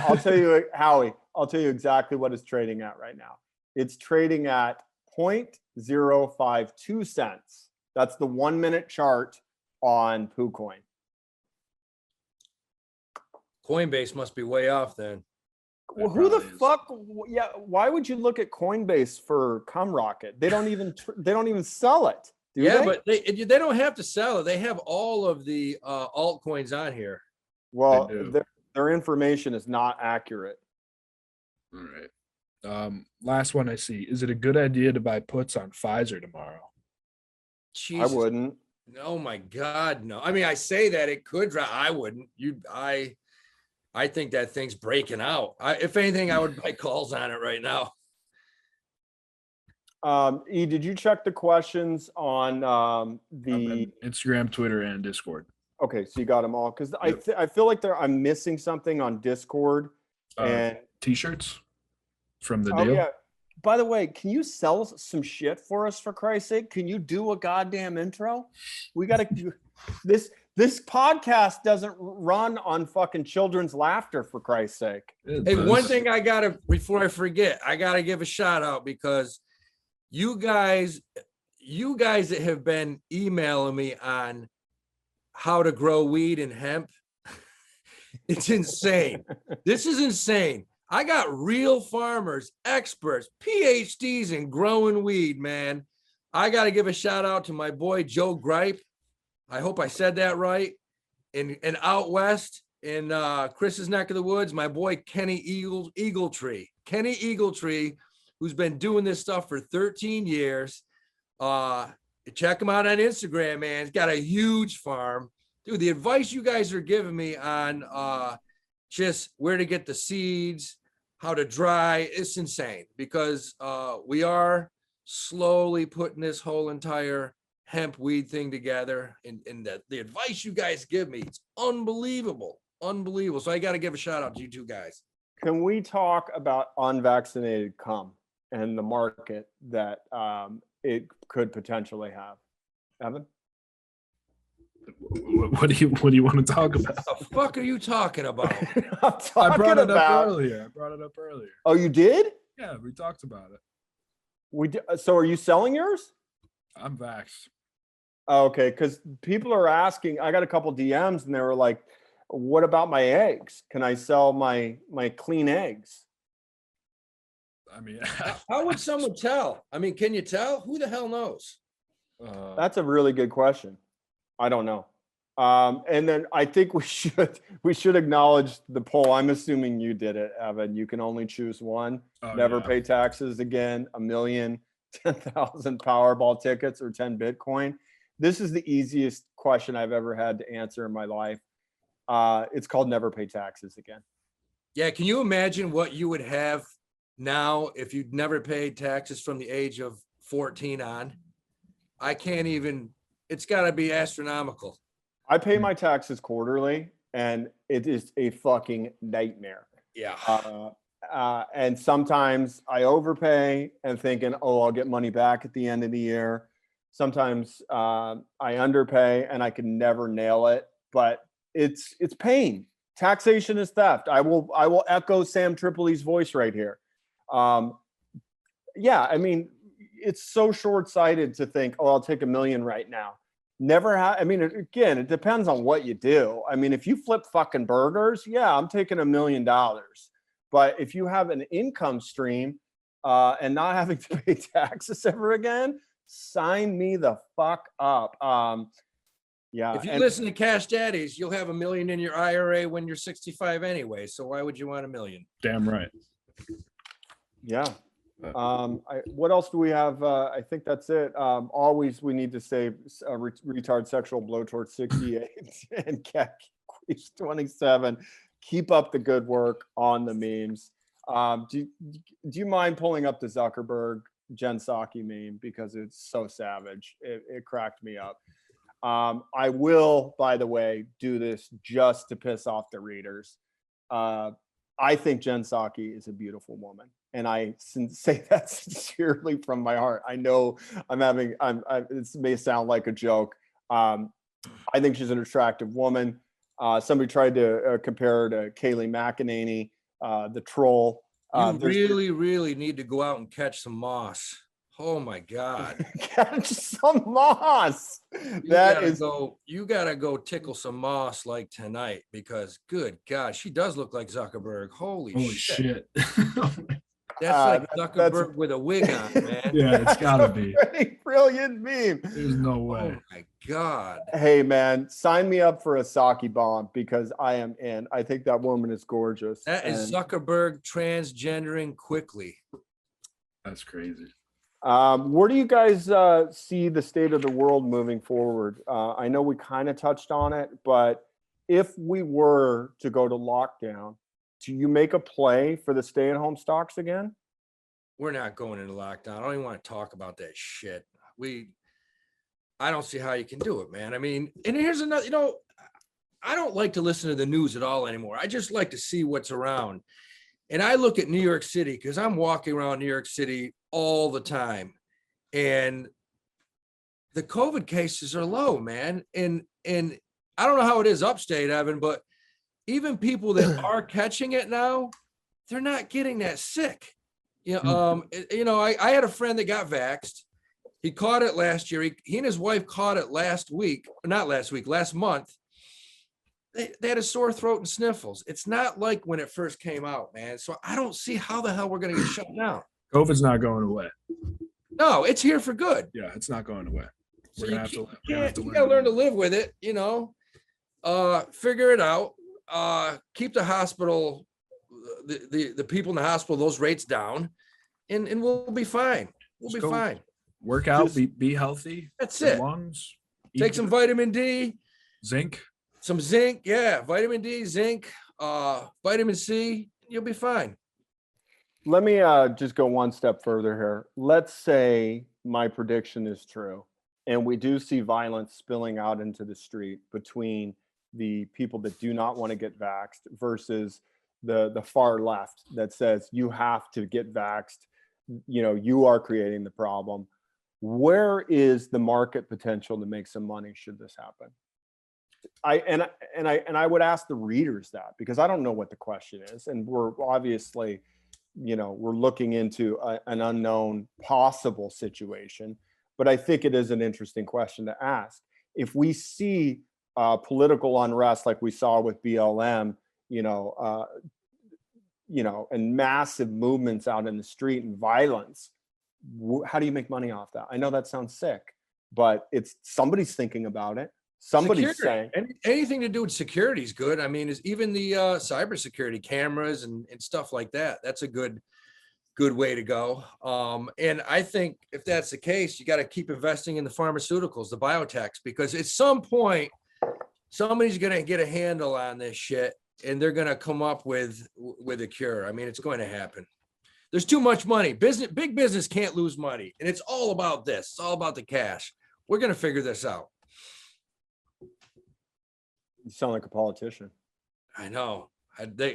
I'll tell you, Howie. I'll tell you exactly what it's trading at right now. It's trading at 0.052 cents. That's the 1-minute chart on PooCoin. Coinbase must be way off then. Well, who the probably is. fuck? Yeah, why would you look at Coinbase for CumRocket? They don't even sell it. Do Yeah, they? but they don't have to sell it. They have all of the altcoins on here. Well, They do. their information is not accurate. All right. Last one I see. Is it a good idea to buy puts on Pfizer tomorrow? Jesus. I wouldn't. Oh my God, no. I mean, I say that it could drop. I wouldn't. I think that thing's breaking out. If anything, I would buy calls on it right now. E, did you check the questions on Instagram, Twitter, and Discord. Okay, so you got them all because I feel like I'm missing something on Discord and T-shirts from the oh deal. yeah. By the way, can you sell some shit for us for Christ's sake? Can you do a goddamn intro? We got to do this. This podcast doesn't run on fucking children's laughter for Christ's sake. Hey, one thing before I forget, I gotta give a shout out because you guys that have been emailing me on how to grow weed and hemp, it's insane. This is insane. I got real farmers, experts, PhDs in growing weed, man. I got to give a shout out to my boy, Joe Gripe. I hope I said that right. And out west in Chris's neck of the woods, my boy, Kenny Eagletree. Kenny Eagletree, who's been doing this stuff for 13 years. Check him out on Instagram, man. He's got a huge farm. Dude, the advice you guys are giving me on just where to get the seeds, how to dry, it's insane because we are slowly putting this whole entire hemp weed thing together. And the advice you guys give me, it's unbelievable. So I got to give a shout out to you two guys. Can we talk about unvaccinated cum and the market that it could potentially have? Evan? What do you want to talk about? What the fuck are you talking about? I brought it up earlier. Oh, you did? Yeah, we talked about it. So are you selling yours? I'm vaxxed. Oh, okay, because people are asking. I got a couple DMs and they were like, "What about my eggs? Can I sell my clean eggs?" I mean, How would someone tell? I mean, can you tell? Who the hell knows? That's a really good question. I don't know. And then I think we should acknowledge the poll. I'm assuming you did it, Evan. You can only choose one. Never pay taxes again. 1 million, 10,000 Powerball tickets, or 10 Bitcoin. This is the easiest question I've ever had to answer in my life. It's called never pay taxes again. Yeah, can you imagine what you would have now if you'd never paid taxes from the age of 14 on? I can't even. It's got to be astronomical. I pay my taxes quarterly, and it is a fucking nightmare. Yeah. And sometimes I overpay and thinking, oh, I'll get money back at the end of the year. Sometimes I underpay and I can never nail it, but it's pain. Taxation is theft. I will echo Sam Tripoli's voice right here. Yeah, I mean, it's so short-sighted to think, oh, I'll take $1 million right now. I mean, again, it depends on what you do. I mean, if you flip fucking burgers, yeah, I'm taking $1 million. But if you have an income stream and not having to pay taxes ever again, sign me the fuck up. Yeah. If you listen to Cash Daddies, you'll have $1 million in your IRA when you're 65 anyway. So why would you want $1 million? Damn right. Yeah. What else do we have? I think that's it. Always we need to say retard sexual blowtorch 68 and cat 27. Keep up the good work on the memes. Do you mind pulling up the Zuckerberg Jen Psaki meme, because it's so savage? It cracked me up. I will, by the way, do this just to piss off the readers. I think Jen Psaki is a beautiful woman, and I say that sincerely from my heart. I know this may sound like a joke. I think she's an attractive woman. Somebody tried to compare her to Kayleigh McEnany, the troll. You really need to go out and catch some moss. Oh my God. Catch some moss. You gotta go tickle some moss like tonight, because good God, she does look like Zuckerberg. Holy shit. That's like Zuckerberg with a wig on, man. Yeah, it's gotta be. Brilliant meme. There's no way. Oh my God. Hey man, sign me up for a Psaki bomb, because I am in. I think that woman is gorgeous. That is Zuckerberg transgendering quickly. That's crazy. Where do you guys see the state of the world moving forward? I know we kind of touched on it, but if we were to go to lockdown, do you make a play for the stay-at-home stocks again? We're not going into lockdown. I don't even want to talk about that shit. I don't see how you can do it, man. I mean, and here's another, I don't like to listen to the news at all anymore. I just like to see what's around. And I look at New York City, because I'm walking around New York City all the time, and the COVID cases are low, man. And I don't know how it is upstate, Evan, but even people that are catching it now, they're not getting that sick. I had a friend that got vaxxed. He caught it last year. He and his wife caught it last month. They had a sore throat and sniffles. It's not like when it first came out, man. So I don't see how the hell we're going to get shut down. COVID's not going away. No, it's here for good. Yeah, it's not going away. So you gotta learn to live with it, figure it out. Keep the hospital, the people in the hospital, those rates down, and we'll be fine. We'll be fine. Work out, be healthy. That's it. Lungs. Take some vitamin D. Zinc. Some zinc, yeah. Vitamin D, zinc, vitamin C. You'll be fine. Let me just go one step further here. Let's say my prediction is true, and we do see violence spilling out into the street between the people that do not want to get vaxxed versus the far left that says you have to get vaxxed. You are creating the problem. Where is the market potential to make some money should this happen? I would ask the readers that, because I don't know what the question is, and we're obviously, we're looking into an unknown possible situation, but I think it is an interesting question to ask. If we see political unrest like we saw with BLM, and massive movements out in the street and violence, how do you make money off that? I know that sounds sick, but somebody's thinking about it. Somebody's saying anything to do with security is good. I mean, is even the cybersecurity cameras and stuff like that. That's a good way to go. And I think if that's the case, you got to keep investing in the pharmaceuticals, the biotechs, because at some point, somebody's going to get a handle on this shit, and they're going to come up with a cure. I mean, it's going to happen. There's too much money. Big business can't lose money, and it's all about this. It's all about the cash. We're going to figure this out. You sound like a politician. I know.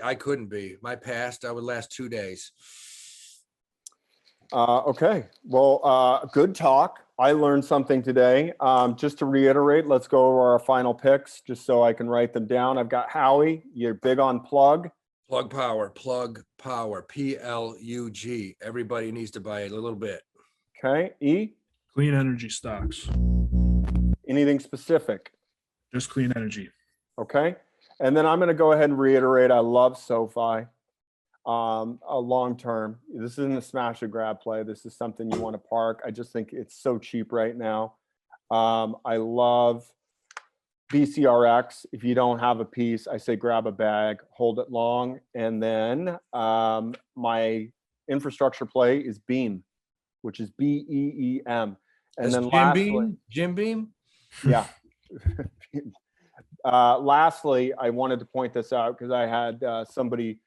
I couldn't be. My past, I would last 2 days. Okay. Well, good talk. I learned something today. Just to reiterate, let's go over our final picks just so I can write them down. I've got Howie. You're big on plug. Plug power, PLUG. Everybody needs to buy a little bit. Okay. E, Clean energy stocks. anything specific? Just clean energy. Okay. And then I'm going to go ahead and reiterate, I love SoFi. A long term. This isn't a smash and grab play. This is something you want to park. I just think it's so cheap right now. I love BCRX. If you don't have a piece, I say grab a bag, hold it long. And then my infrastructure play is Beam, which is BEEM. And then Jim Beam. yeah. Lastly, I wanted to point this out because I had somebody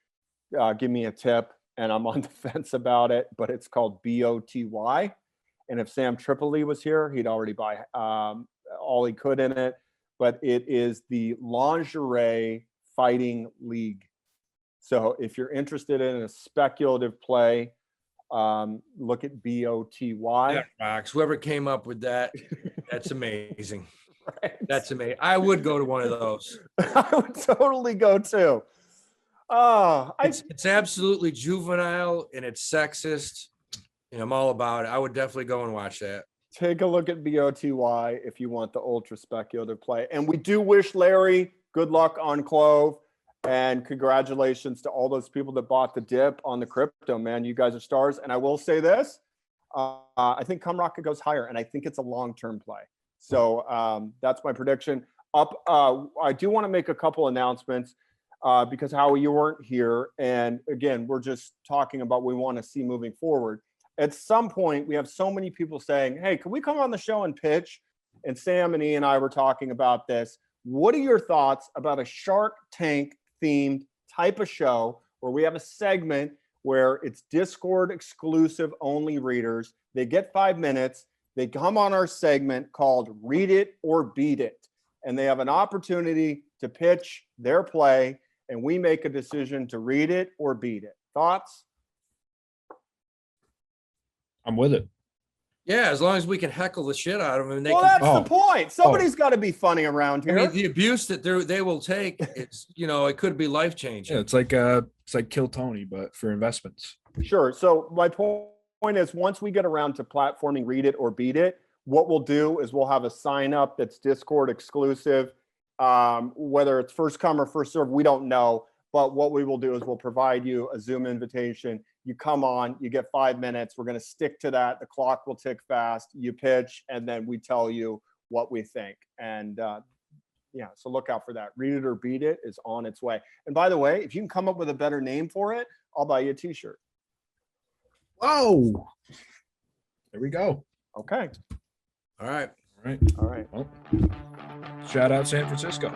give me a tip and I'm on the fence about it, but it's called BOTY. And if Sam Tripoli was here, he'd already buy all he could in it. But it is the lingerie fighting league. So if you're interested in a speculative play, look at BOTY. That rocks. Whoever came up with that, that's amazing. Right? That's amazing. I would go to one of those. I would totally go too. Oh, It's absolutely juvenile and it's sexist. And I'm all about it. I would definitely go and watch that. take a look at BOTY if you want the ultra speculative play. And we do wish Larry good luck on Clove. And congratulations to all those people that bought the dip on the crypto, man. You guys are stars. And I will say this, I think CumRocket goes higher, and I think it's a long-term play. So that's my prediction. I do want to make a couple announcements because Howie, you weren't here. And again, we're just talking about what we want to see moving forward. At some point, we have so many people saying, hey, can we come on the show and pitch? And Sam and E and I were talking about this. What are your thoughts about a Shark Tank themed type of show where we have a segment where it's Discord exclusive only readers? They get 5 minutes. They come on our segment called Read It or Beat It. And they have an opportunity to pitch their play, and we make a decision to read it or beat it. Thoughts? I'm with it. Yeah, as long as we can heckle the shit out of them. Well, that's the point. Somebody's got to be funny around I here. mean, the abuse that they will take, it's, it could be life changing. Yeah, it's like Kill Tony, but for investments. Sure. So my point is, once we get around to platforming Read It or Beat It, what we'll do is we'll have a sign up that's Discord exclusive. Whether it's first come or first serve, we don't know. But what we will do is we'll provide you a Zoom invitation. You come on, you get 5 minutes. We're going to stick to that. The clock will tick fast. You pitch, and then we tell you what we think. And so look out for that. Read It or Beat It is on its way. And by the way, if you can come up with a better name for it, I'll buy you a t-shirt. Whoa. There we go. Okay. All right. All right. All right. Well, shout out San Francisco.